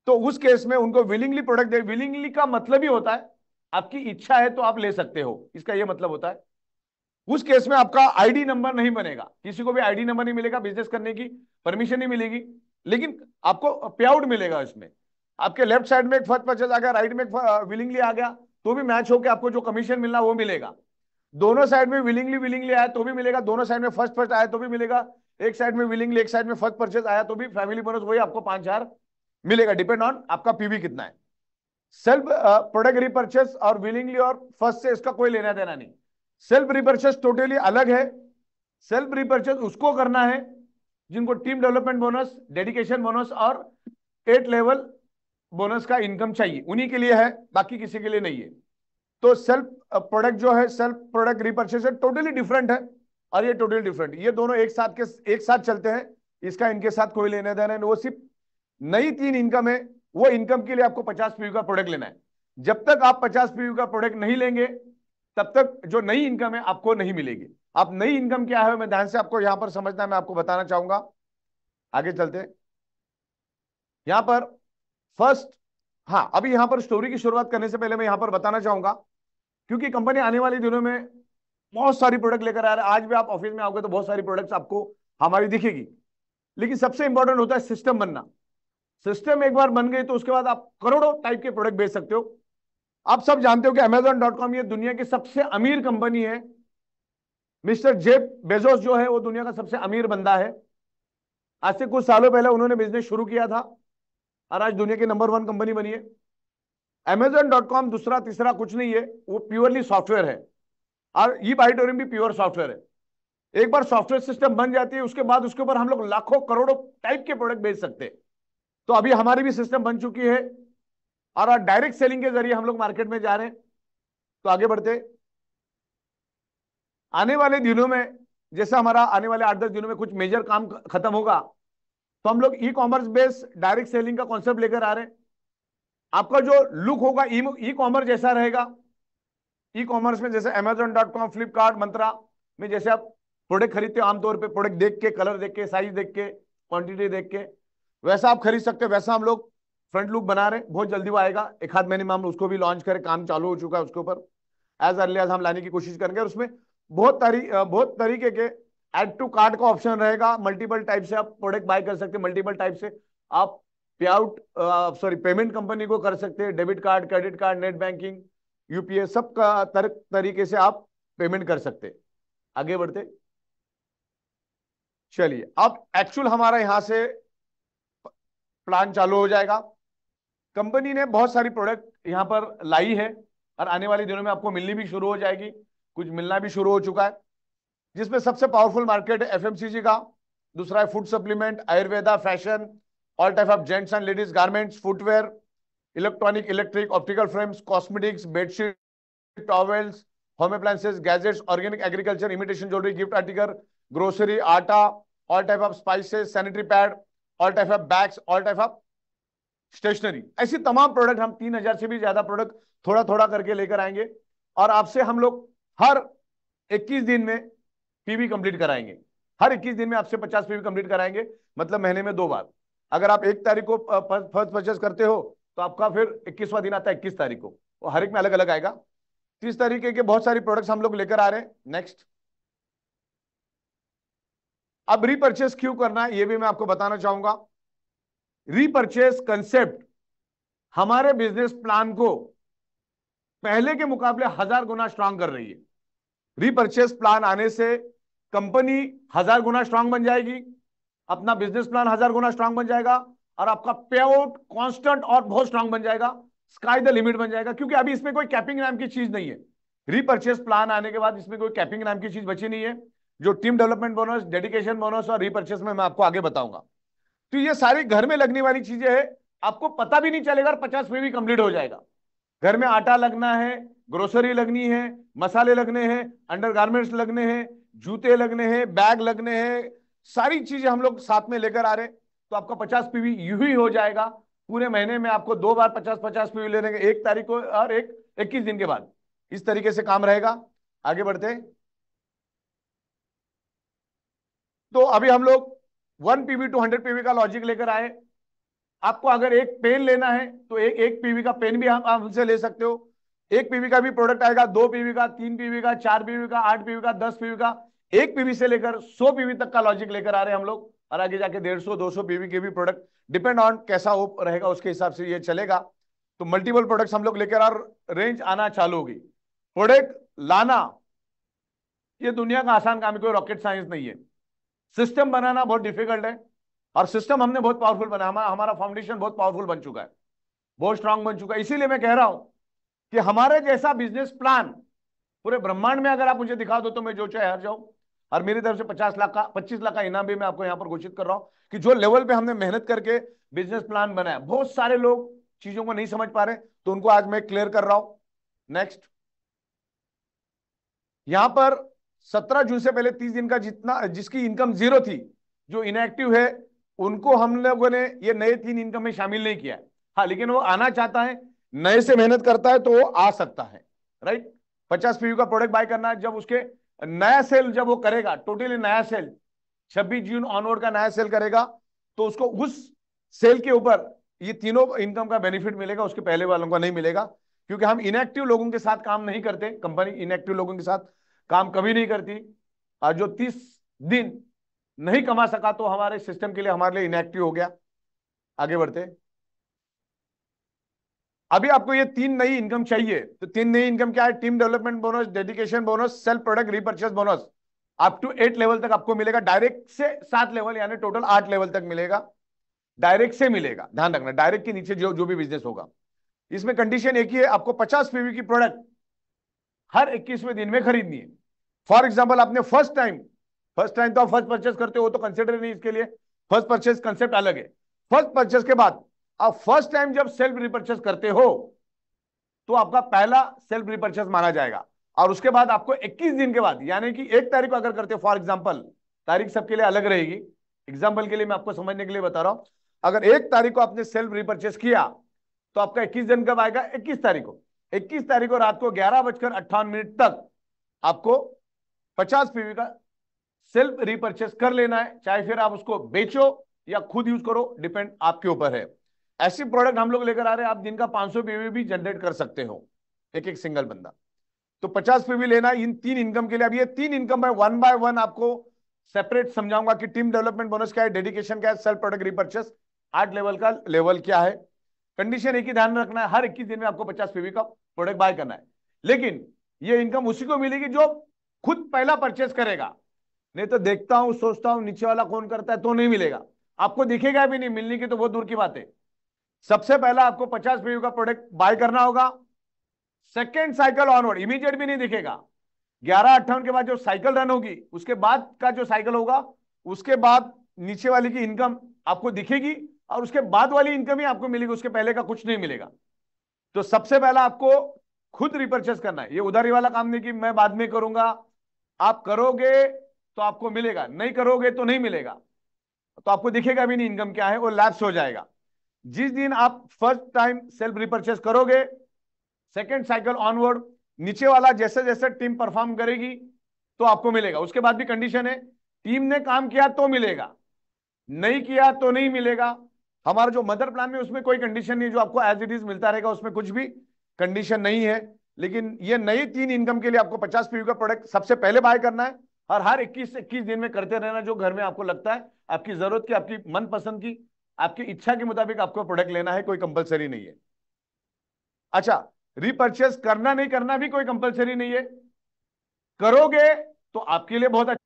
तो उस केस में उनको विलिंगली प्रोडक्ट दे। विलिंगली का मतलब ही होता है आपकी इच्छा है तो आप ले सकते हो, इसका यह मतलब होता है। उस केस में आपका आईडी नंबर नहीं बनेगा, किसी को भी आईडी नंबर नहीं मिलेगा, बिजनेस करने की परमिशन नहीं मिलेगी, लेकिन आपको पे आउट मिलेगा। इसमें आपके लेफ्ट साइड में एक फर्स्ट परचेज आ गया, राइट में विलिंगली आ गया, तो भी मैच होकर आपको जो कमीशन मिलना वो मिलेगा। दोनों साइड में विलिंगली विलिंगली आया तो भी मिलेगा, दोनों साइड में फर्स्ट फर्स्ट आया तो भी मिलेगा, एक साइड में विलिंगली एक साइड में फर्स्ट परचेज आया तो भी फैमिली बोनस वही आपको 5,000 मिलेगा, डिपेंड ऑन आपका पीवी कितना है। सेल्फ प्रोडक्ट रिपर्चेस और विलिंगली और फर्स्ट से इसका कोई लेना देना नहीं। सेल्फ रिपर्चेस टोटली अलग है। सेल्फ रिपर्चेस उसको करना है जिनको team development bonus, dedication bonus और 8 लेवल बोनस का इनकम चाहिए, उन्हीं के लिए है, बाकी किसी के लिए नहीं है। तो सेल्फ प्रोडक्ट जो है, self product repurchase totally different है, और ये टोटली डिफरेंट, ये दोनों एक साथ चलते हैं। इसका इनके साथ कोई लेना देना नहीं। वो सिर्फ नई 3 इनकम है, वो इनकम के लिए आपको 50 पीयू का प्रोडक्ट लेना है। जब तक आप 50 पीयू का प्रोडक्ट नहीं लेंगे तब तक जो नई इनकम है आपको नहीं मिलेगी। आप नई इनकम क्या है मैं ध्यान से आपको यहां पर समझना है, मैं आपको बताना चाहूंगा। आगे चलते हैं। यहां पर फर्स्ट, हाँ अभी यहां पर स्टोरी की शुरुआत करने से पहले मैं यहां पर बताना चाहूंगा, क्योंकि कंपनी आने वाले दिनों में बहुत सारी प्रोडक्ट लेकर आ रहा है। आज भी आप ऑफिस में आओगे तो बहुत सारी प्रोडक्ट्स आपको हमारी दिखेगी, लेकिन सबसे इंपॉर्टेंट होता है सिस्टम बनना। सिस्टम एक बार बन गई तो उसके बाद आप करोड़ों टाइप के प्रोडक्ट बेच सकते हो। आप सब जानते हो कि Amazon.com ये दुनिया की सबसे अमीर कंपनी है। मिस्टर जेफ बेजोस जो है वो दुनिया का सबसे अमीर बंदा है। आज से कुछ सालों पहले उन्होंने बिजनेस शुरू किया था और आज दुनिया की नंबर 1 कंपनी बनी है। Amazon.com दूसरा तीसरा कुछ नहीं है, वो प्योरली सॉफ्टवेयर है। और ई बाइटोरियम भी प्योर सॉफ्टवेयर है। एक बार सॉफ्टवेयर सिस्टम बन जाती है उसके बाद उसके ऊपर हम लोग लाखों करोड़ों टाइप के प्रोडक्ट बेच सकते हैं। तो अभी हमारी भी सिस्टम बन चुकी है और डायरेक्ट सेलिंग के जरिए हम लोग मार्केट में जा रहे हैं। तो आगे बढ़ते, आने वाले दिनों में जैसा हमारा आने वाले 8-10 दिनों में कुछ मेजर काम खत्म होगा तो हम लोग e commerce based direct selling का कॉन्सेप्ट लेकर आ रहे हैं। आपका जो लुक होगा ई कॉमर्स जैसा रहेगा। ई कॉमर्स में जैसे Amazon.com, फ्लिपकार्ट, मंत्रा में जैसे आप प्रोडक्ट खरीदते हो आमतौर पे प्रोडक्ट देख के, कलर देख के, साइज देख के, क्वांटिटी देख के, वैसा आप खरीद सकते हो। वैसा हम लोग फ्रंट लुक बना रहे हैं, बहुत जल्दी वो आएगा। एक आध महीने में हम उसको भी लॉन्च करें, काम चालू हो चुका है उसके ऊपर। एज अर्ली एज हम लाने की कोशिश करेंगे और उसमें बहुत तरीके के ऐड टू कार्ट का ऑप्शन रहेगा। मल्टीपल टाइप से आप प्रोडक्ट बाय कर सकते हैं, मल्टीपल टाइप से आप पे आउट पेमेंट कंपनी को कर सकते हैं, debit card, credit card, net banking, UPI, सब का तरीके से आप पेमेंट कर सकते हैं। आगे बढ़ते, चलिए अब एक्चुअल हमारा यहां से प्लान चालू हो जाएगा। कंपनी ने बहुत सारी प्रोडक्ट यहां पर लाई है और आने वाले दिनों में आपको मिलनी भी शुरू हो जाएगी, कुछ मिलना भी शुरू हो चुका है। जिसमें सबसे पावरफुल मार्केट है एफएमसीजी का, दूसरा है food supplement, Ayurveda, fashion, all type of gents and ladies garments, footwear, electronic, electric, optical frames, cosmetics, bedsheet, towels, home appliances, gadgets, organic agriculture, imitation jewellery, gift article, grocery, atta, all type of spices, sanitary pad, all type of bags, all type of stationery. ऐसी तमाम product, हम 3,000 से भी ज्यादा product थोड़ा थोड़ा करके लेकर आएंगे और आपसे हम लोग हर 21 दिन में पीवी कंप्लीट कराएंगे। हर 21 दिन में आपसे 50 पीवी कंप्लीट कराएंगे, मतलब महीने में 2 बार। अगर आप 1 तारीख को फर्स्ट परचेस करते हो तो आपका फिर 21वां दिन आता है 21 तारीख को, वो हर एक में अलग अलग आएगा। 30 तरीके के बहुत सारी प्रोडक्ट्स हम लोग लेकर आ रहे हैं। नेक्स्ट, अब रीपर्चेस क्यों करना है ये भी मैं आपको बताना चाहूंगा। रीपर्चेस कंसेप्ट हमारे बिजनेस प्लान को पहले के मुकाबले 1000 गुना स्ट्रांग कर रही है। रीपर्चेस प्लान आने से कंपनी 1000 गुना स्ट्रांग बन जाएगी, अपना बिजनेस प्लान 1000 गुना स्ट्रांग बन जाएगा और आपका पे आउट कांस्टेंट और बहुत स्ट्रांग बन जाएगा, स्काई द लिमिट बन जाएगा। क्योंकि अभी इसमें कोई कैपिंग नाम की चीज नहीं है। रीपर्चेस प्लान आने के बाद इसमें कोई कैपिंग नाम की चीज बची नहीं है। जो team development bonus, dedication bonus और रीपर्चेस में मैं आपको आगे बताऊंगा। तो ये सारी घर में लगने वाली चीजें हैं, आपको पता भी नहीं चलेगा, 50 में भी कंप्लीट हो जाएगा। घर में आटा लगना है, ग्रोसरी लगनी है, मसाले लगने हैं, अंडरगारमेंट्स लगने हैं, जूते लगने हैं, बैग लगने हैं, सारी चीजें हम लोग साथ में लेकर आ रहे हैं। तो आपका 50 पीवी यूं ही हो जाएगा। पूरे महीने में आपको 2 बार 50-50 पीवी लेने के, 1 तारीख को और एक 21 दिन के बाद। इस तरीके से काम रहेगा। आगे बढ़ते हैं। तो अभी हम लोग 1 पीवी टू 100 पीवी का लॉजिक लेकर आए। आपको अगर एक पेन लेना है तो एक पीवी का पेन भी हम हमसे ले सकते हो। 1 पीवी का भी प्रोडक्ट आएगा, 2 पीवी का, 3 पीवी का, 4 पीवी का, 8 पीवी का, 10 पीवी का। 1 पीवी से लेकर 100 पीवी तक का लॉजिक लेकर आ रहे हैं हम लोग और आगे जाके 150-200 पीवी के भी प्रोडक्ट, डिपेंड ऑन कैसा वो रहेगा उसके हिसाब से ये चलेगा। तो मल्टीपल प्रोडक्ट्स हम लोग लेकर और रेंज आना चालू होगी। प्रोडक्ट लाना ये दुनिया का आसान काम है, कोई रॉकेट साइंस नहीं है। सिस्टम बनाना बहुत डिफिकल्ट है और सिस्टम हमने बहुत पावरफुल बना, हमारा फाउंडेशन बहुत पावरफुल बन चुका है, बहुत स्ट्रांग बन चुका है। इसीलिए मैं कह रहा हूं कि हमारे जैसा बिजनेस प्लान पूरे ब्रह्मांड में अगर आप मुझे दिखा दो तो मैं जो चाहे हार जाऊं। और मेरी तरफ से 25 लाख का इनाम भी मैं आपको यहां पर घोषित कर रहा हूं कि जो लेवल पे हमने मेहनत करके बिजनेस प्लान बनाया। बहुत सारे लोग चीजों को नहीं समझ पा रहे तो उनको आज मैं क्लियर कर रहा हूं। नेक्स्ट, यहां पर 17 जून से पहले 30 दिन का जितना जिसकी इनकम जीरो थी, जो इनएक्टिव है, उनको हम लोगों ने ये नए 3 इनकम में शामिल नहीं किया है। हाँ, लेकिन वो आना चाहता है, नए से मेहनत करता है तो वो आ सकता है। राइट, 50 पीयू का प्रोडक्ट बाय करना है, जब उसके नया सेल जब वो करेगा, टोटली नया सेल 26 जून ऑनवर्ड का नया सेल करेगा, तो उसको उस सेल के ऊपर ये तीनों इनकम का बेनिफिट मिलेगा, उसके पहले वालों का नहीं मिलेगा। क्योंकि हम इनएक्टिव लोगों के साथ काम नहीं करते, कंपनी इनएक्टिव लोगों के साथ काम कभी नहीं करती। और जो 30 दिन नहीं कमा सका तो हमारे सिस्टम के लिए, हमारे लिए इनएक्टिव हो गया। आगे बढ़ते, अभी आपको ये 3 नई इनकम चाहिए, तो 3 नई इनकम क्या है? Team development bonus, dedication bonus, self product repurchase bonus. Up to 8 level तक आपको मिलेगा, डायरेक्ट से 7 लेवल, यानी टोटल 8 लेवल तक मिलेगा। डायरेक्ट से मिलेगा, ध्यान रखना, डायरेक्ट के नीचे जो जो भी बिजनेस होगा। इसमें कंडीशन एक ही है, आपको 50 पीवी की प्रोडक्ट हर 21वें दिन में खरीदनी है। फॉर एग्जाम्पल, आपने फर्स्ट टाइम तो आप फर्स्ट परचेस करते हो तो कंसिडर नहीं इसके लिए, फर्स्ट परचेस कंसेप्ट अलग है। फर्स्ट परचेस के बाद आप फर्स्ट टाइम जब सेल्फ रिपर्चेस करते हो तो आपका पहला सेल्फ रिपर्चेस माना जाएगा। और उसके बाद आपको 21 दिन के बाद, यानी कि 1 तारीख को अगर करते हो, फॉर एग्जाम्पल, तारीख सबके लिए अलग रहेगी, एग्जाम्पल के लिए मैं आपको समझने के लिए बता रहा हूं। अगर 1 तारीख को आपने सेल्फ रिपर्चेस किया तो आपका 21 दिन कब आएगा? 21 तारीख को। 21 तारीख को रात को 11:58 तक आपको 50 पीवी का सेल्फ रिपर्चेस कर लेना है, चाहे फिर आप उसको बेचो या खुद यूज करो, डिपेंड आपके ऊपर है। ऐसी प्रोडक्ट हम लोग लेकर आ रहे हैं, आप दिन का 500 पीवी भी जनरेट कर सकते हो, एक एक सिंगल बंदा। तो 50 पीवी लेना इन 3 इनकम के लिए। अब ये 3 इनकम है, वन बाय वन आपको सेपरेट समझाऊंगा कि टीम डेवलपमेंट बोनस क्या है, डेडिकेशन क्या है, सेल्फ प्रोडक्ट रिपर्चेस 8 लेवल का लेवल क्या है। कंडीशन एक ही ध्यान रखना है, हर 21 दिन में आपको 50 पीवी का प्रोडक्ट बाय करना है। लेकिन ये इनकम उसी को मिलेगी जो खुद पहला परचेस करेगा। नहीं तो देखता हूं, सोचता हूं नीचे वाला कौन करता है, तो नहीं मिलेगा आपको, दिखेगा भी नहीं, मिलने की तो बहुत दूर की बात है। सबसे पहला आपको 50 पीवी का प्रोडक्ट बाय करना होगा। सेकेंड साइकिल ऑनवर्ड, इमीडिएट भी नहीं दिखेगा, 11:58 के बाद जो साइकिल रन होगी उसके बाद का जो साइकिल होगा, उसके बाद नीचे वाली की इनकम आपको दिखेगी, और उसके बाद वाली इनकम ही आपको मिलेगी, उसके पहले का कुछ नहीं मिलेगा। तो सबसे पहला आपको खुद रिपर्चेस करना है, ये उधारी वाला काम नहीं कि मैं बाद में करूंगा। आप करोगे तो आपको मिलेगा, नहीं करोगे तो नहीं मिलेगा, तो आपको दिखेगा भी नहीं इनकम क्या है, वो लैप्स हो जाएगा। जिस दिन आप फर्स्ट टाइम सेल्फ रिपर्चेस करोगे, सेकेंड साइकिल ऑनवर्ड, नीचे वाला जैसे जैसे टीम परफॉर्म करेगी तो आपको मिलेगा। उसके बाद भी कंडीशन है, टीम ने काम किया तो मिलेगा, नहीं किया तो नहीं मिलेगा। हमारा जो मदर प्लान में उसमें कोई कंडीशन नहीं, जो आपको एज इट इज मिलता रहेगा, उसमें कुछ भी कंडीशन नहीं है। लेकिन ये नई 3 इनकम के लिए आपको 50 पीवी का प्रोडक्ट सबसे पहले बाय करना है, और हर 21 दिन में करते रहना, जो घर में आपको लगता है आपकी जरूरत की, आपकी मनपसंद की, आपकी इच्छा के मुताबिक आपको प्रोडक्ट लेना है, कोई कंपलसरी नहीं है। अच्छा, रिपर्चेस करना नहीं करना भी कोई कंपलसरी नहीं है, करोगे तो आपके लिए बहुत अच्छा।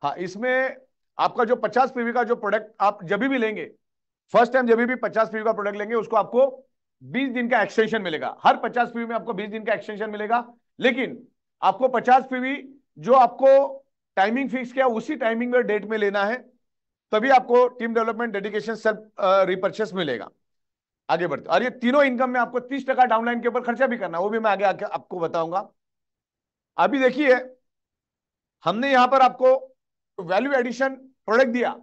हाँ, इसमें आपका जो 50 पीवी का जो प्रोडक्ट आप जब भी लेंगे, फर्स्ट टाइम जब भी 50 पीवी का प्रोडक्ट लेंगे, उसको आपको 20 दिन का एक्सटेंशन मिलेगा, हर 50 पीवी में आपको 20 दिन का एक्सटेंशन मिलेगा। लेकिन आपको 50 पीवी जो आपको टाइमिंग फिक्स किया उसी टाइमिंग में डेट में लेना है, तभी आपको team development, dedication, self repurchase मिलेगा। आगे बढ़ते, और ये तीनों इनकम में आपको 30% डाउनलाइन के ऊपर खर्चा भी करना है, वो भी मैं आगे आके आपको बताऊंगा। अभी देखिए, हमने यहां पर आपको वैल्यू एडिशन प्रोडक्ट दिया,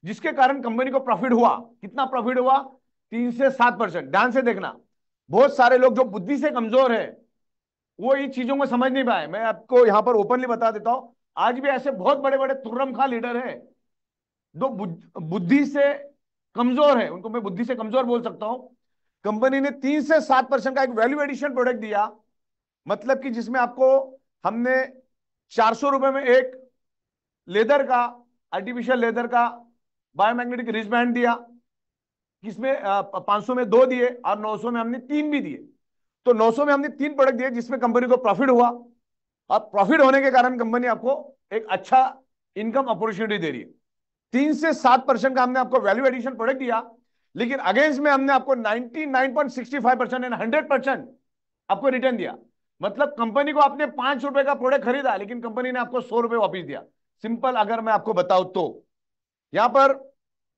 जिसके कारण कंपनी को प्रॉफिट हुआ। कितना प्रॉफिट हुआ? 3 से 7%। ध्यान से देखना, बहुत सारे लोग जो बुद्धि से कमजोर है वो इन चीजों को समझ नहीं पाए। मैं आपको यहां पर ओपनली बता देता हूं, आज भी ऐसे बहुत बड़े बड़े तुर्रम खा लीडर है जो बुद्धि से कमजोर है, उनको मैं बुद्धि से कमजोर बोल सकता हूं। कंपनी ने 3 से 7% का एक वैल्यू एडिशन प्रोडक्ट दिया, मतलब कि जिसमें आपको हमने 400 रुपए में एक लेदर का, आर्टिफिशियल लेदर का बायोमैग्नेटिक रिस्ट बैंड दिया, किसमें 500 में 2 दिए, और 900 में हमने 3 भी दिए। तो 900 में हमने 3 प्रोडक्ट दिए, जिसमें कंपनी को प्रॉफिट हुआ, और प्रॉफिट होने के कारण कंपनी आपको एक अच्छा इनकम अपॉर्चुनिटी दे रही है। 3 से 7% का हमने आपको वैल्यू एडिशन प्रोडक्ट दिया, लेकिन अगेंस्ट में हमने आपको 99.65% एंड 100% आपको रिटर्न दिया। मतलब कंपनी को आपने 5 रुपए का प्रोडक्ट खरीदा, लेकिन कंपनी ने आपको 100 रुपए वापिस दिया। सिंपल अगर मैं आपको बताऊं तो यहां पर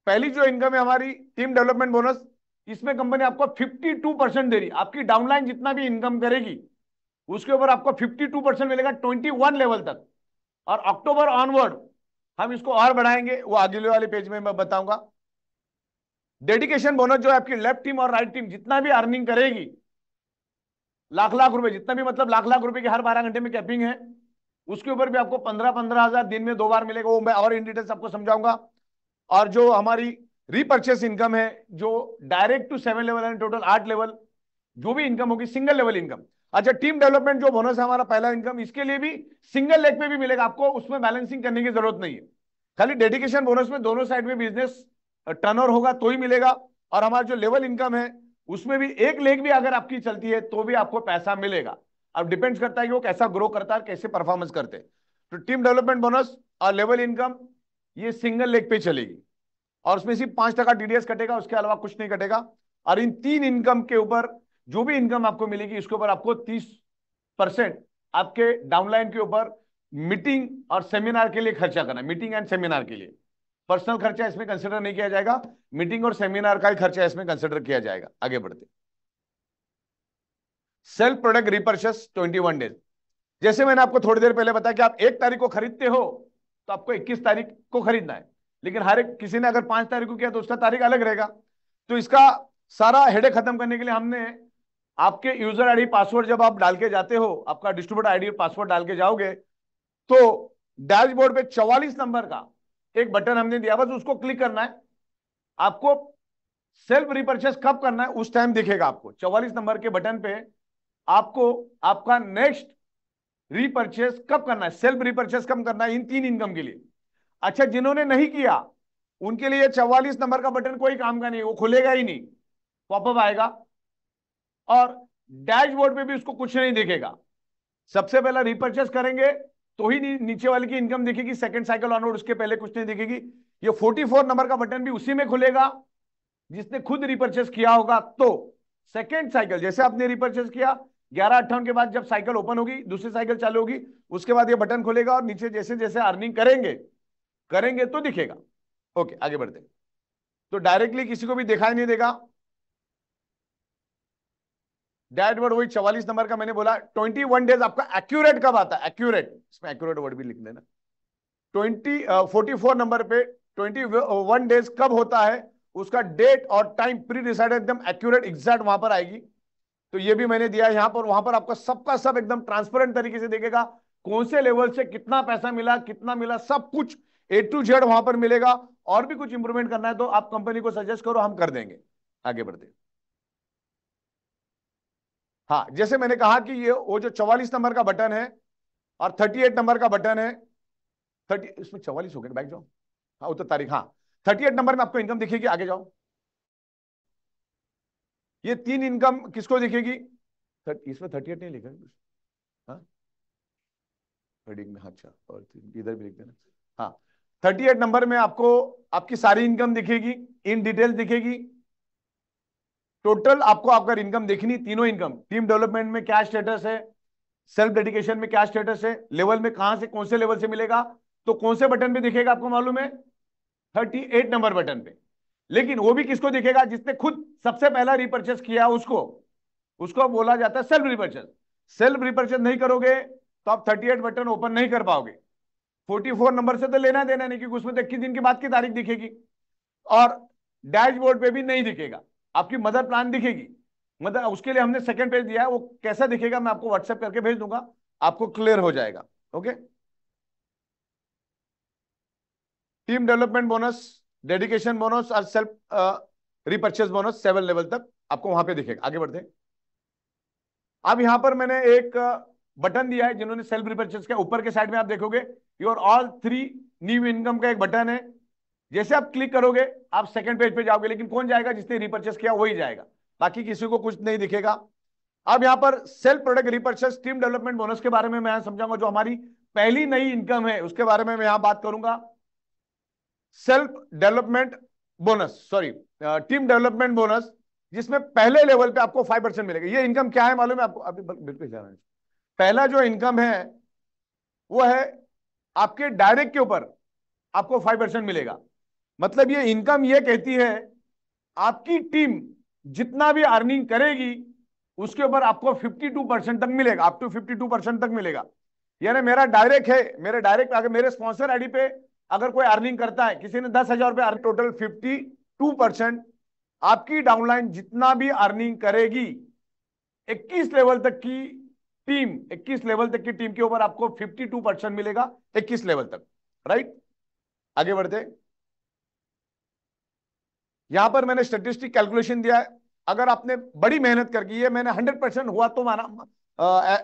पहली जो इनकम है हमारी टीम डेवलपमेंट बोनस, इसमें कंपनी आपको 52% दे रही है। आपकी डाउनलाइन जितना भी इनकम करेगी उसके ऊपर आपको 52% मिलेगा 21 लेवल तक। और अक्टूबर ऑनवर्ड हम इसको और बढ़ाएंगे, वो अगले वाले पेज में मैं बताऊंगा। डेडिकेशन बोनस जो है, आपकी लेफ्ट टीम और राइट टीम जितना भी अर्निंग करेगी, लाख लाख रुपए जितना भी, मतलब लाख लाख रुपए की हर 12 घंटे में कैपिंग है, उसके ऊपर भी आपको 15-15 हजार दिन में 2 बार मिलेगा, वो मैं और इन डिटेल्स आपको समझाऊंगा। और जो हमारी रीपर्चेस इनकम है, जो direct to 7 level and total 8 level जो भी इनकम होगी, सिंगल लेवल इनकम। अच्छा, टीम डेवलपमेंट जो बोनस है हमारा पहला इनकम, इसके लिए भी सिंगल लेग पे भी मिलेगा, आपको उसमें बैलेंसिंग करने की जरूरत नहीं है। खाली डेडिकेशन बोनस में दोनों साइड में बिजनेस टर्नओवर होगा तो ही मिलेगा। और हमारा जो लेवल इनकम है उसमें भी एक लेग भी अगर आपकी चलती है तो भी आपको पैसा मिलेगा। अब डिपेंड्स करता है कि वो कैसा ग्रो करता है, कैसे परफॉर्मेंस करते हैं। तो टीम डेवलपमेंट बोनस और लेवल इनकम ये सिंगल लेग पे चलेगी और उसमें सिर्फ 5% टीडीएस कटेगा, उसके अलावा कुछ नहीं कटेगा। और इन 3 इनकम के ऊपर जो भी इनकम आपको मिलेगी इसके ऊपर आपको 30% आपके डाउनलाइन के ऊपर मीटिंग और सेमिनार के लिए खर्चा करना है। मीटिंग एंड सेमिनार के लिए पर्सनल खर्चा इसमें कंसिडर नहीं किया जाएगा, मीटिंग और सेमिनार का ही खर्चा इसमें कंसिडर किया जाएगा। आगे बढ़ते, सेल्फ प्रोडक्ट रिपर्चेस 21 डेज। जैसे मैंने आपको थोड़ी देर पहले बताया कि आप 1 तारीख को खरीदते हो तो आपको 21 तारीख को खरीदना है, लेकिन हर एक किसी ने अगर 5 तारीख को किया तो उसका तारीख अलग रहेगा। तो इसका सारा हेडेक खत्म करने के लिए हमने आपके यूजर आईडी पासवर्ड जब आप डाल के जाते हो, आपका डिस्ट्रीब्यूटर आईडी पासवर्ड डाल के जाओगे तो डैशबोर्ड पे 44 नंबर का एक बटन हमने दिया, बस उसको क्लिक करना है। आपको सेल्फ रिपर्चेस कब करना है उस टाइम दिखेगा आपको 44 नंबर के बटन पे आपको आपका नेक्स्ट रीपरचेस कब करना है, सेल्फ रिपर्चेस कब करना है इन 3 इनकम के लिए। अच्छा, जिन्होंने नहीं किया उनके लिए 44 नंबर का बटन कोई काम का नहीं, वो खुलेगा ही नहीं, पॉपअप आएगा और डैशबोर्ड पे भी उसको कुछ नहीं दिखेगा। सबसे पहला रिपर्चेस करेंगे तो ही नीचे वाले की इनकम दिखेगी, सेकंड साइकिल ऑनवर्ड उसके पहले कुछ नहीं दिखेगी। ये 44 नंबर का बटन भी उसी में खुलेगा जिसने खुद रिपर्चेस किया होगा। तो सेकंड साइकिल जैसे आपने रिपर्चेस किया 11:58 के बाद जब साइकिल ओपन होगी, दूसरी साइकिल चालू होगी, उसके बाद ये बटन खुलेगा और नीचे जैसे जैसे अर्निंग करेंगे करेंगे तो दिखेगा। ओके, आगे बढ़ते हैं। तो डायरेक्टली किसी को भी दिखाई नहीं देगा। डैशबोर्ड वही 44 नंबर का मैंने बोला। 21 डेज आपका एक्यूरेट कब आता है, एक्यूरेट, इसमें एक्यूरेट वर्ड भी लिख देना। 44 नंबर पे 21 डेज कब होता है उसका डेट और टाइम प्री डिसाइडेड एकदम एक्यूरेट एग्जैक्ट वहां पर आएगी। तो ये भी मैंने दिया यहां पर, वहां पर आपका सबका सब एकदम ट्रांसपेरेंट तरीके से देखेगा कौन से लेवल से कितना पैसा मिला, कितना मिला, सब कुछ A to Z वहां पर मिलेगा। और भी कुछ इंप्रूवमेंट करना है तो आप कंपनी को सजेस्ट करो, हम कर देंगे। आगे बढ़ते, हाँ जैसे मैंने कहा कि ये वो जो 44 नंबर का बटन है और 38 नंबर का बटन है, 30 इसमें 44 हो गया, बैक जाओ, हाँ उत्तर तारीख, हाँ 38 नंबर में आपको इनकम दिखेगी। आगे जाओ, ये 3 इनकम किसको दिखेगी, इसमें 38 नहीं लिखा है कुछ, हाँ हेडिंग में, अच्छा और इधर भी लिख देना। हाँ 38 नंबर में आपको आपकी सारी इनकम दिखेगी, इन डिटेल दिखेगी। टोटल आपको आपका इनकम देखनी, तीनों इनकम, टीम डेवलपमेंट में क्या स्टेटस है, सेल्फ डेडिकेशन में क्या स्टेटस है, लेवल में कहां से कौन से लेवल से मिलेगा, तो कौन से बटन पे दिखेगा आपको मालूम है, 38 नंबर बटन पे। लेकिन वो भी किसको दिखेगा, जिसने खुद सबसे पहला रिपर्चेस किया उसको, उसको बोला जाता है सेल्फ रिपर्चेस। सेल्फ रिपर्चेस नहीं करोगे तो आप 38 बटन ओपन नहीं कर पाओगे। 44 नंबर से तो लेना देना नहीं, क्योंकि उसमें तो 21 दिन के बाद की तारीख दिखेगी और डैशबोर्ड पे भी नहीं दिखेगा, आपकी मदर प्लान दिखेगी। मतलब उसके लिए हमने सेकंड पेज दिया है, वो कैसा दिखेगा मैं आपको व्हाट्सएप करके भेज दूंगा, आपको क्लियर हो जाएगा। Okay, team development bonus, dedication bonus और सेल्फ रिपर्चेस बोनस 7 लेवल तक आपको वहां पे दिखेगा। आगे बढ़ते हैं। अब यहां पर मैंने एक बटन दिया है, जिन्होंने सेल्फ रिपर्चेस किया ऊपर के साइड में आप देखोगे योर ऑल 3 न्यू इनकम का एक बटन है। जैसे आप क्लिक करोगे आप सेकंड पेज पे जाओगे, लेकिन कौन जाएगा, जिसने रिपर्चेस किया वही जाएगा, बाकी किसी को कुछ नहीं दिखेगा। अब यहां पर self product repurchase team development bonus के बारे में मैं समझाऊंगा, जो हमारी पहली नई इनकम है उसके बारे में मैं यहां बात करूंगा। Self development bonus, sorry team development bonus, जिसमें पहले लेवल पे आपको 5% मिलेगा। ये इनकम क्या है मालूम है आपको, अभी बिल्कुल जाना है। पहला जो इनकम है वो है आपके डायरेक्ट के ऊपर आपको 5% मिलेगा। मतलब ये इनकम ये कहती है आपकी टीम जितना भी अर्निंग करेगी उसके ऊपर आपको 52% तक मिलेगा, अप टू 52% तक मिलेगा। यानी मेरा डायरेक्ट है, मेरे डायरेक्ट अगर मेरे स्पॉन्सर आईडी पे अगर कोई अर्निंग करता है, किसी ने 10,000 रुपए, टोटल 52% आपकी डाउनलाइन जितना भी अर्निंग करेगी 21 लेवल तक की टीम, 21 लेवल तक की टीम के ऊपर आपको 52% मिलेगा 21 लेवल तक। राइट, आगे बढ़ते। यहां पर मैंने स्टैटिस्टिक कैलकुलेशन दिया है। अगर आपने बड़ी मेहनत करके, ये मैंने 100% हुआ तो माना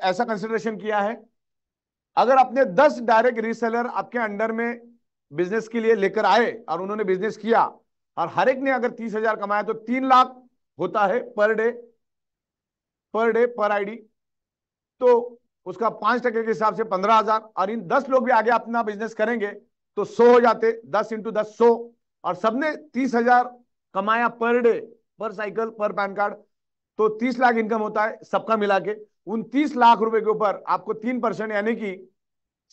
ऐसा कंसिडरेशन किया है। अगर आपने 10 डायरेक्ट रीसेलर आपके अंडर में बिजनेस के लिए लेकर आए और उन्होंने बिजनेस किया और हर एक ने अगर 30,000 कमाया तो 3 लाख होता है पर डे, पर आईडी। तो उसका 5% के हिसाब से 15,000, और इन 10 लोग भी आगे अपना बिजनेस करेंगे तो 100 हो जाते, 10 × 10 100, और सबने 30,000 कमाया पर डे, पर साइकिल, पर पैन कार्ड, तो 30 लाख इनकम होता है सबका मिला के। उन 30 लाख रुपए के ऊपर आपको 3% यानी कि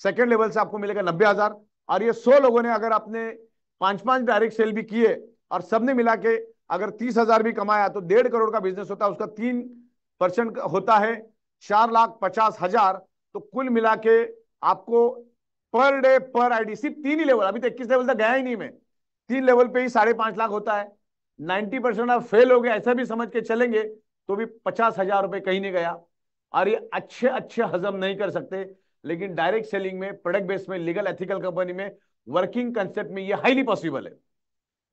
सेकेंड लेवल से आपको मिलेगा 90,000। और ये 100 लोगों ने अगर अपने 5-5 डायरेक्ट सेल भी किए और सबने मिला के अगर 30,000 भी कमाया तो 1.5 करोड़ का बिजनेस होता है, उसका 3% होता है 4,50,000। तो कुल मिला के आपको पर डे पर आईडी, सिर्फ 3 ही लेवल, अभी तो 21 लेवल तक गया ही नहीं मैं, 3 लेवल पे ही 5.5 लाख होता है। 90% आप फेल हो गए ऐसा भी समझ के चलेंगे तो भी 50,000 रुपए कहीं नहीं गया। और ये अच्छे अच्छे हजम नहीं कर सकते, लेकिन डायरेक्ट सेलिंग में, प्रोडक्ट बेस में, लीगल एथिकल कंपनी में, वर्किंग कंसेप्ट में ये हाईली पॉसिबल है।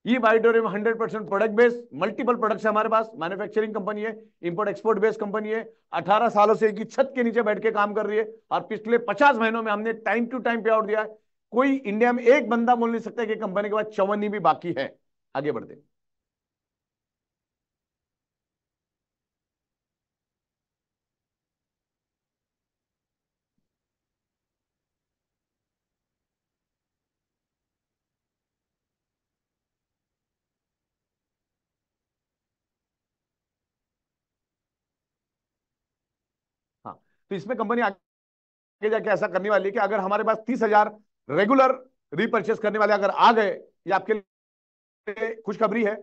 ये बायोडोरियम 100% प्रोडक्ट बेस, मल्टीपल प्रोडक्ट्स है हमारे पास, मैन्युफैक्चरिंग कंपनी है, इंपोर्ट एक्सपोर्ट बेस्ड कंपनी है, 18 सालों से एक ही छत के नीचे बैठ के काम कर रही है, और पिछले 50 महीनों में हमने टाइम टू टाइम पे आउट दिया है। कोई इंडिया में एक बंदा बोल नहीं सकता कि कंपनी के बाद चवन्नी भी बाकी है। आगे बढ़ते। हाँ, तो इसमें कंपनी आगे जाके ऐसा करने वाली है कि अगर हमारे पास 30,000 रेगुलर रीपर्चेस करने वाले अगर आ गए, ये आपके लिए खुशखबरी है।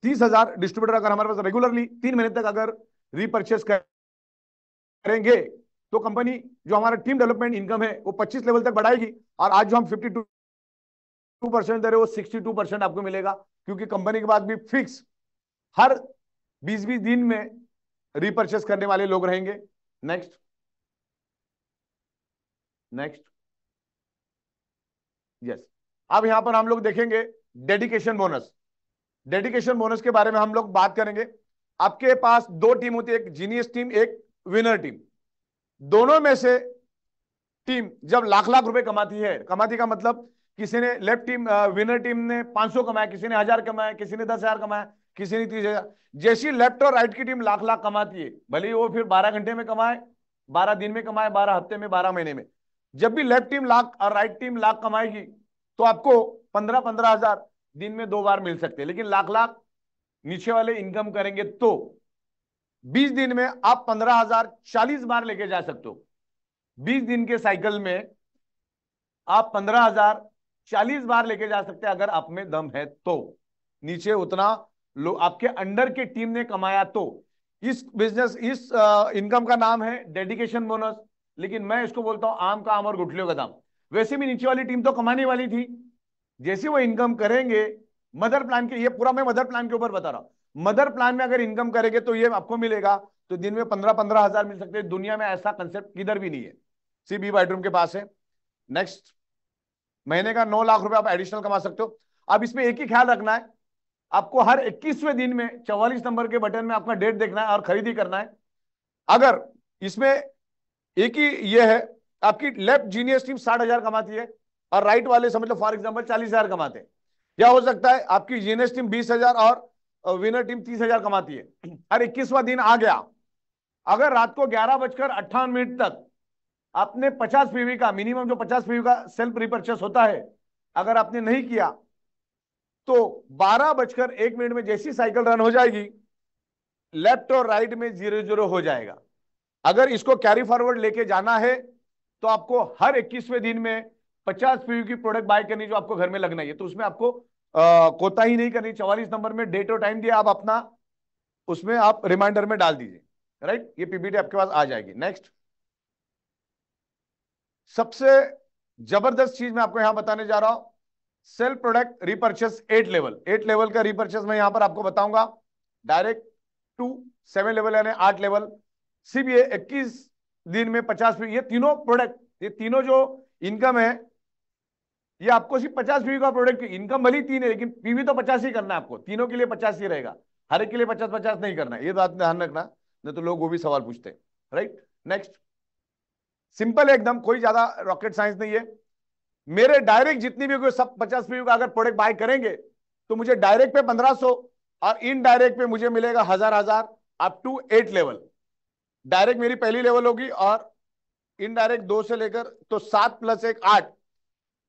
30,000 डिस्ट्रीब्यूटर अगर हमारे पास रेगुलरली 3 महीने तक अगर रीपर्चेस करेंगे तो कंपनी जो हमारा टीम डेवलपमेंट इनकम है वो 25 लेवल तक बढ़ाएगी, और आज जो हम 52% दे रहे हो 62% आपको मिलेगा, क्योंकि कंपनी के बाद भी फिक्स हर 20-20 दिन में रीपर्चेस करने वाले लोग रहेंगे। Next, next, yes. अब यहां पर हम लोग देखेंगे डेडिकेशन बोनस। डेडिकेशन बोनस के बारे में हम लोग बात करेंगे। आपके पास 2 टीम होती है, एक जीनियस टीम, एक विनर टीम। दोनों में से टीम जब लाख लाख रुपए कमाती है, कमाती का मतलब किसी ने लेफ्ट टीम, विनर टीम ने 500 कमाया, किसी ने 1,000 कमाया, किसी ने 10,000 कमाया, किसी ने 30,000। जैसी लेफ्ट और राइट की टीम लाख लाख कमाती है, भले ही वो फिर 12 घंटे में कमाए, 12 दिन में कमाए, 12 हफ्ते में, 12 महीने में, जब भी लेफ्ट टीम लाख और राइट टीम लाख कमाएगी तो आपको 15-15 हजार दिन में 2 बार मिल सकते हैं। लेकिन लाख लाख नीचे वाले इनकम करेंगे तो 20 दिन में आप 15,000 40 बार लेके जा सकते हो। 20 दिन के साइकिल में आप 15,000 40 बार लेके जा सकते हैं अगर आप में दम है तो। नीचे उतना लो आपके अंडर के टीम ने कमाया तो। इस बिजनेस, इस इनकम का नाम है डेडिकेशन बोनस, लेकिन मैं इसको बोलता हूं आम का आम और गुठलियों का दाम। वैसे भी नीचे वाली टीम तो कमाने वाली थी, जैसे वो इनकम करेंगे मदर प्लान के, ये पूरा मैं मदर प्लान के ऊपर बता रहा हूं, मदर प्लान में अगर इनकम करेंगे तो ये आपको मिलेगा, तो दिन में 15-15 हजार मिल सकते हैं। दुनिया में ऐसा कंसेप्ट किधर भी नहीं है, सिर्फ ई बेडरूम के पास है। नेक्स्ट, महीने का 9 लाख रुपए आप एडिशनल कमा सकते हो। अब इसमें एक ही ख्याल रखना है, आपको हर 21वें दिन में 44 नंबर के बटन में आपका डेट देखना है और खरीदी करना है। अगर इसमें एक ही ये है, आपकी लेफ्ट जीनियस टीम 60,000 कमाती है और राइट वाले समझ लो फॉर एग्जाम्पल 40,000 कमाते हैं, या हो सकता है आपकी जीनियस टीम 20,000 और विनर टीम 30,000 कमाती है। हर 21वां दिन आ गया, अगर रात को 11:58 तक आपने 50 पीवी का मिनिमम, जो 50 पीवी का सेल्फ रिपर्चेस होता है, अगर आपने नहीं किया तो 12:01 में जैसी साइकिल रन हो जाएगी, लेफ्ट और राइट में 0-0 हो जाएगा। अगर इसको कैरी फॉरवर्ड लेके जाना है तो आपको हर 21वें दिन में 50 पीवी की प्रोडक्ट बाय करनी, जो आपको घर में लगना है। तो उसमें आपको कोताही नहीं करनी। 44 नंबर में डेट और टाइम दिया, आप अपना उसमें आप रिमाइंडर में डाल दीजिए, राइट। ये पीपीटी आपके पास आ जाएगी। नेक्स्ट, सबसे जबरदस्त चीज मैं आपको यहां बताने जा रहा हूं, self product repurchase 8 level. 8 level का रिपर्चेस मैं यहां पर आपको बताऊंगा, डायरेक्ट टू 7 लेवल यानी 8 लेवल। सिर्फ ये 21 दिन में 50, ये तीनों प्रोडक्ट, ये तीनों जो इनकम है, ये आपको सिर्फ 50 पीवी का प्रोडक्ट इनकम भली 3 है, लेकिन पीवी तो 50 ही करना है आपको, तीनों के लिए 50 ही रहेगा, हर एक के लिए 50-50 नहीं करना है। ये बात ध्यान रखना, नहीं तो लोग वो भी सवाल पूछते हैं, राइट। नेक्स्ट, सिंपल है एकदम, कोई ज्यादा रॉकेट साइंस नहीं है। मेरे डायरेक्ट जितनी भी कोई सब 50 पीवी का अगर प्रोडक्ट बाय करेंगे, तो मुझे डायरेक्ट पे 1500 और इनडायरेक्ट पे मुझे मिलेगा 1000 अप टू 8 लेवल। डायरेक्ट मेरी पहली लेवल होगी और इनडायरेक्ट 2 से लेकर तो 7 + 1 8,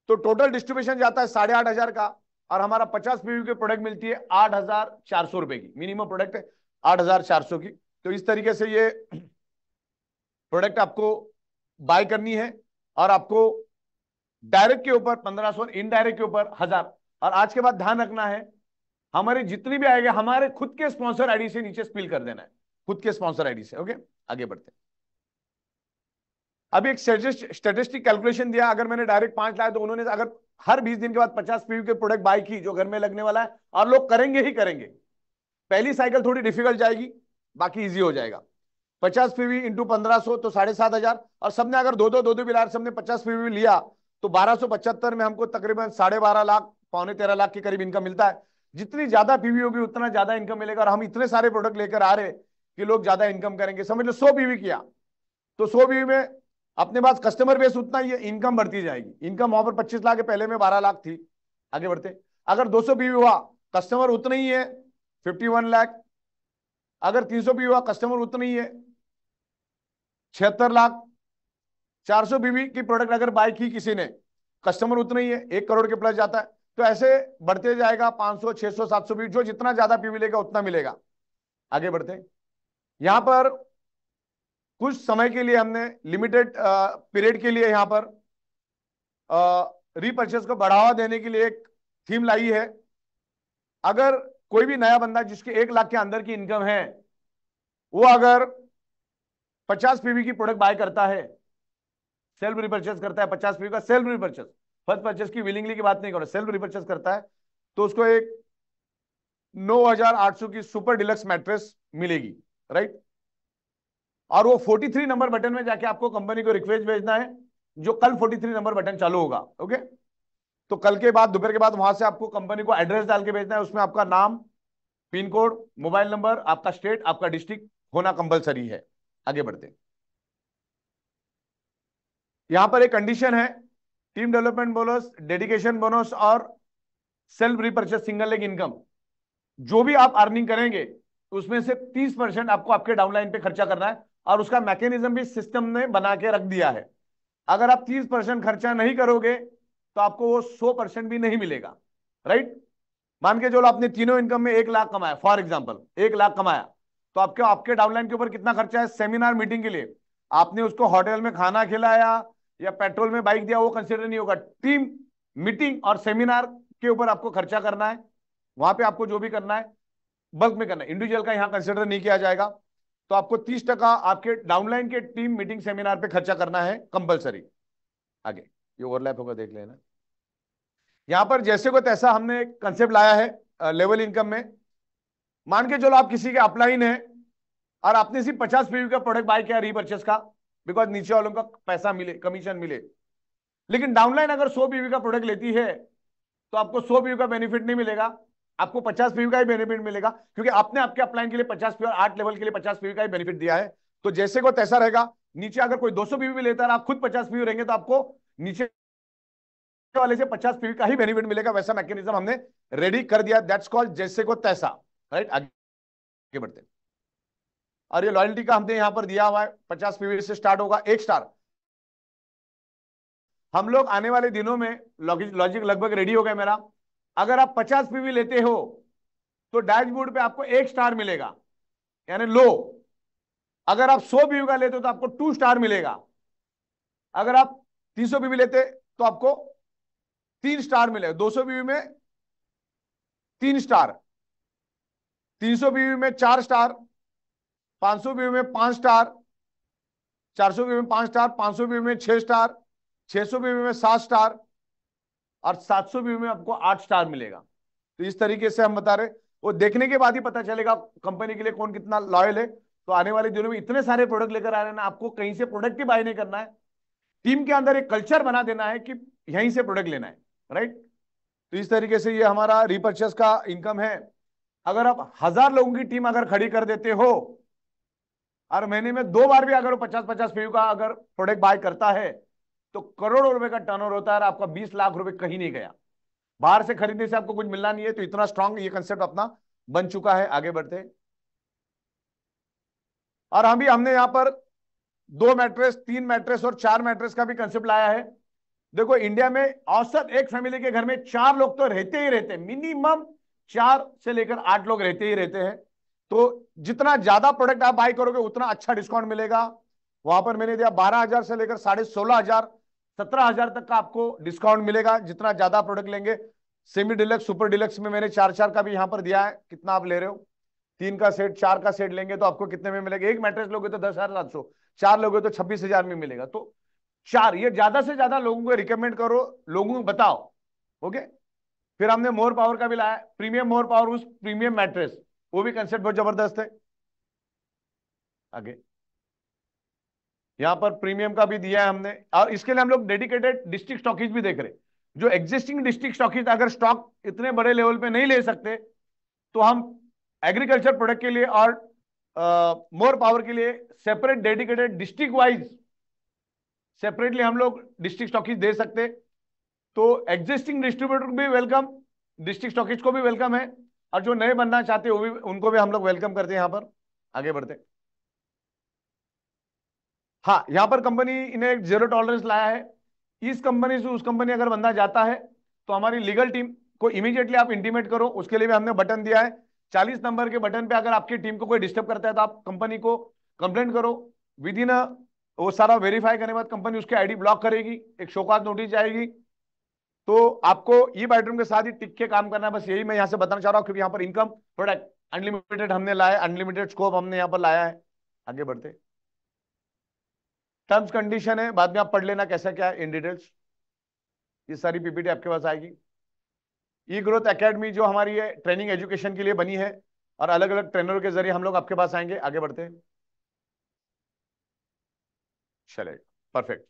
तो टोटल डिस्ट्रीब्यूशन जाता है 8500 का, और हमारा 50 पीवी की प्रोडक्ट मिलती है 8400 रुपए की। मिनिमम प्रोडक्ट है 8400 की। तो इस तरीके से ये प्रोडक्ट आपको बाय करनी है, और आपको डायरेक्ट के ऊपर 1500, इनडायरेक्ट के ऊपर 1000। और आज के बाद ध्यान रखना है, हमारी जितनी भी आएगा हमारे खुद के स्पॉन्सर आईडी से नीचे स्पिल कर देना है, खुद के स्पॉन्सर आईडी से। ओके, आगे बढ़ते हैं। अभी एक स्टेटिस्टिक कैलकुलेशन दिया, अगर मैंने डायरेक्ट 5 लाया तो उन्होंने अगर हर 20 दिन के बाद 50 पीवी के प्रोडक्ट बाय की जो घर में लगने वाला है, और लोग करेंगे ही करेंगे। पहली साइकिल थोड़ी डिफिकल्ट जाएगी, बाकी इजी हो जाएगा। 50 पीवी इंटू 1500 तो 7500, और सबने अगर दो भी लाया, सबने 50 पीवी लिया तो 1275 में हमको तकरीबन 12.5 लाख, 13.25 लाख के करीब इनकम मिलता है। जितनी ज्यादा पीवी होगी उतना ज्यादा इनकम मिलेगा, और हम इतने सारे प्रोडक्ट लेकर आ रहे कि लोग ज्यादा इनकम करेंगे। समझ लो 100 पीवी किया तो 100 पीवी में अपने पास कस्टमर बेस उतना ही है, इनकम बढ़ती जाएगी। इनकम वहां पर 25 लाख है, पहले में 12 लाख थी। आगे बढ़ते, अगर 200 पीवी हुआ कस्टमर उतना ही है 51 लाख। अगर 300 पीवी हुआ कस्टमर उतना ही है 76 लाख। 400 पीवी की प्रोडक्ट अगर बाय की किसी ने, कस्टमर उतना ही है 1 करोड़ के प्लस जाता है। तो ऐसे बढ़ते जाएगा 500, 600, 700 पीवी, जो जितना ज्यादा पीवी लेगा उतना मिलेगा। आगे बढ़ते हैं। यहां पर कुछ समय के लिए हमने लिमिटेड पीरियड के लिए यहां पर रीपर्चेस को बढ़ावा देने के लिए एक थीम लाई है। अगर कोई भी नया बंदा जिसके 1 लाख के अंदर की इनकम है, वो अगर 50 पीवी की प्रोडक्ट बाय करता है, सेल्फ रिपर्चेस करता है, 50 पीवी का सेल्फ रिपर्चेस, फर्स्ट परचेस की विलिंगली की बात नहीं कर रहा, सेल्फ रिपर्चेस करता है, तो उसको एक 9800 की सुपर डिलक्स मैट्रेस मिलेगी, राइट। और वो 43 नंबर बटन में जाके आपको कंपनी को रिक्वेस्ट भेजना है, जो कल 43 नंबर बटन चालू होगा। ओके, तो कल के बाद, दोपहर के बाद, वहां से आपको कंपनी को एड्रेस डाल के भेजना है। उसमें आपका नाम, पिन कोड, मोबाइल नंबर, आपका स्टेट, आपका डिस्ट्रिक्ट होना कंपलसरी है। आगे बढ़ते हैं। यहां पर एक कंडीशन है, team development bonus, dedication bonus और self repurchase single leg income, जो भी आप अर्निंग करेंगे उसमें से 30% आपको आपके डाउनलाइन पे खर्चा करना है, और उसका मैकेनिज्म भी सिस्टम ने बना के रख दिया है। अगर आप 30% खर्चा नहीं करोगे तो आपको वो 100% भी नहीं मिलेगा, राइट। मान के चलो आपने तीनों इनकम में 1 लाख कमाया, फॉर एग्जाम्पल 1 लाख कमाया, तो आपके आपके डाउनलाइन के ऊपर कितना खर्चा है? सेमिनार मीटिंग के लिए आपने उसको होटल में खाना खिलाया या पेट्रोल में बाइक दिया, वो कंसिडर नहीं होगा। टीम मीटिंग और सेमिनार के ऊपर आपको खर्चा करना है, वहां पे आपको जो भी करना है बल्क में करना है, इंडिविजुअल का यहां कंसिडर नहीं किया जाएगा। तो आपको 30% आपके डाउनलाइन के टीम मीटिंग सेमिनार पे खर्चा करना है कंपलसरी। आगे ये ओवरलैप होगा, देख लेना। यहां पर जैसे को तैसा हमने एक कंसेप्ट लाया है लेवल इनकम में। मान के चलो आप किसी के अपलाइन है और आपने सिर्फ 50 पीवी का प्रोडक्ट बाय किया रीपर्चेस का, बिकॉज नीचे वालों का पैसा मिले, कमीशन मिले। लेकिन डाउनलाइन अगर 100 पीवी का प्रोडक्ट लेती है तो आपको 100 पीवी का बेनिफिट नहीं मिलेगा, आपको 50 पीवी का ही बेनिफिट मिलेगा, क्योंकि आपने आपके अपलाइन के लिए 50 पीवी और 8 लेवल के लिए 50 पीवी का ही बेनिफिट दिया है। तो जैसे को तैसा रहेगा। नीचे अगर कोई 200 पीवी लेता है, आप खुद 50 पीवी रहेंगे, तो आपको नीचे वाले से 50 पीवी का ही बेनिफिट मिलेगा। वैसा मैकेनिज्म हमने रेडी कर दिया, दैट्स कॉल्ड जैसे को तैसा, राइट। आगे बढ़ते हैं। और ये लॉयल्टी का हमने यहां पर दिया हुआ है, 50 पीवी से स्टार्ट होगा 1 स्टार। हम लोग आने वाले दिनों में लॉजिक लगभग रेडी हो गया मेरा। अगर आप 50 पीवी लेते हो तो डैशबोर्ड पे आपको 1 स्टार मिलेगा, यानी लो। अगर आप 100 पीवी का लेते हो तो आपको 2 स्टार मिलेगा। अगर आप 300 पीवी लेते तो आपको 3 स्टार मिलेगा। 200 पीवी में 3 स्टार, 300 पीवी में 4 स्टार, 500 पीवी में 5 स्टार, 400 पीवी में 5 स्टार, 500 पीवी में 6 स्टार, 600 पीवी में 7 स्टार, और 700 पीवी में आपको 8 स्टार मिलेगा। तो इस तरीके से हम बता रहे, वो देखने के बाद ही पता चलेगा कंपनी के लिए कौन कितना लॉयल है। तो आने वाले दिनों में इतने सारे प्रोडक्ट लेकर आ रहे हैं ना, आपको कहीं से प्रोडक्ट ही बाय नहीं करना है, टीम के अंदर एक कल्चर बना देना है कि यहीं से प्रोडक्ट लेना है, राइट। तो इस तरीके से ये हमारा रीपर्चेस का इनकम है। अगर आप 1000 लोगों की टीम अगर खड़ी कर देते हो और महीने में 2 बार भी अगर 50-50 पीयू का अगर प्रोडक्ट बाय करता है, तो करोड़ों रुपए का टर्नओवर होता है और आपका 20 लाख रुपए कहीं नहीं गया। बाहर से खरीदने से आपको कुछ मिलना नहीं है, तो इतना स्ट्रांग ये कंसेप्ट अपना बन चुका है। आगे बढ़ते हैं। और हमने यहाँ पर 2 मैट्रेस, 3 मैट्रेस और 4 मैट्रेस का भी कंसेप्ट लाया है। देखो इंडिया में औसत एक फैमिली के घर में 4 लोग तो रहते ही रहते हैं, मिनिमम 4 से लेकर 8 लोग रहते ही रहते हैं। तो जितना ज्यादा प्रोडक्ट आप बाई करोगे उतना अच्छा डिस्काउंट मिलेगा। वहां पर मैंने दिया 12,000 से लेकर 16,500, 17,000 तक का आपको डिस्काउंट मिलेगा जितना ज्यादा प्रोडक्ट लेंगे। सेमी डिलक्स, सुपर डिलक्स में मैंने 4-4 का भी यहाँ पर दिया है। कितना आप ले रहे हो? 3 का सेट, 4 का सेट लेंगे तो आपको कितने में मिलेगा? एक मैट्रेस लोगे तो 10,700, 4 लोगे तो 26,000 में मिलेगा। तो 4, ये ज्यादा से ज्यादा लोगों को रिकमेंड करो, लोगों को बताओ। ओके। फिर हमने मोर पावर का भी लाया, प्रीमियम मोर पावर, उस प्रीमियम मैट्रेस, वो भी कंसेप्ट बहुत जबरदस्त है। आगे यहां पर प्रीमियम का भी दिया है हमने, और इसके लिए हम लोग डेडिकेटेड डिस्ट्रिक्ट स्टॉकीज भी देख रहे हैं। जो एग्जिस्टिंग डिस्ट्रिक्ट स्टॉकीज अगर स्टॉक इतने बड़े लेवल पे नहीं ले सकते, तो हम एग्रीकल्चर प्रोडक्ट के लिए और मोर पावर के लिए separate dedicated district wise separately हम लोग डिस्ट्रिक्ट स्टॉकीज दे सकते। तो एग्जिस्टिंग डिस्ट्रीब्यूटर को भी वेलकम, डिस्ट्रिक्ट स्टॉकीज को भी वेलकम है, और जो नए बनना चाहते हैं वो भी, उनको भी हम लोग वेलकम करते हैं। यहाँ पर आगे बढ़ते हैं। हाँ, यहाँ पर कंपनी ने एक जीरो टॉलरेंस लाया है। इस कंपनी से उस कंपनी अगर बंदा जाता है तो हमारी लीगल टीम को इमीडिएटली आप इंटीमेट करो। उसके लिए भी हमने बटन दिया है, 40 नंबर के बटन पे अगर आपकी टीम को कोई डिस्टर्ब करता है तो आप कंपनी को कंप्लेंट करो। विद इन वो सारा वेरीफाई करने के बाद कंपनी उसके आईडी ब्लॉक करेगी, एक शोकॉज नोटिस जाएगी। तो आपको ई बेडरूम के साथ ही टिक के काम करना है, बस यही मैं यहाँ से बताना चाह रहा हूँ। क्योंकि यहाँ पर इनकम प्रोडक्ट अनलिमिटेड हमने लाया है, अनलिमिटेड स्कोप हमने यहाँ पर लाया है। आगे बढ़ते। टर्म्स कंडीशन है, बाद में आप पढ़ लेना कैसा क्या है इन डिटेल्स। ये सारी पीपीटी आपके पास आएगी। ई ग्रोथ एकेडमी जो हमारी है ट्रेनिंग एजुकेशन के लिए बनी है, और अलग अलग ट्रेनरों के जरिए हम लोग आपके पास आएंगे। आगे बढ़ते हैं। चले, परफेक्ट।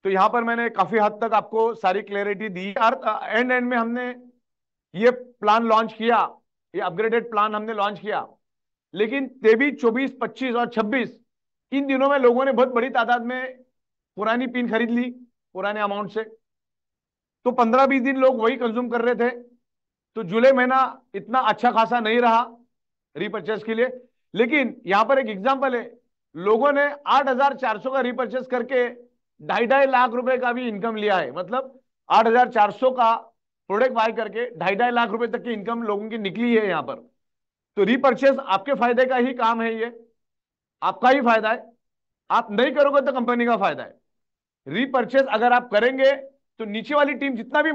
तो यहां पर मैंने काफी हद तक आपको सारी क्लैरिटी दी। और एंड एंड में हमने ये प्लान लॉन्च किया, ये अपग्रेडेड प्लान हमने लॉन्च किया। लेकिन 23, 24, 25 और 26 इन दिनों में लोगों ने बहुत बड़ी तादाद में पुरानी पिन खरीद ली, पुराने अमाउंट से। तो 15-20 दिन लोग वही कंज्यूम कर रहे थे। तो जुलाई महीना इतना अच्छा खासा नहीं रहा रीपर्चेस के लिए। लेकिन यहां पर एक एग्जांपल है, लोगों ने 8,400 का रीपर्चेस करके 2.5 लाख रुपए का भी इनकम लिया है। मतलब 8,400 का प्रोडक्ट बाय करके 2.5 लाख रुपए तक की इनकम लोगों की निकली है यहां पर। तो रीपर्चेस आपके फायदे का ही काम है, ये आपका ही फायदा है। आप नहीं करोगे तो कंपनी का फायदा है। रीपर्चेस अगर आप करेंगे तो नीचे वाली टीम जितना भी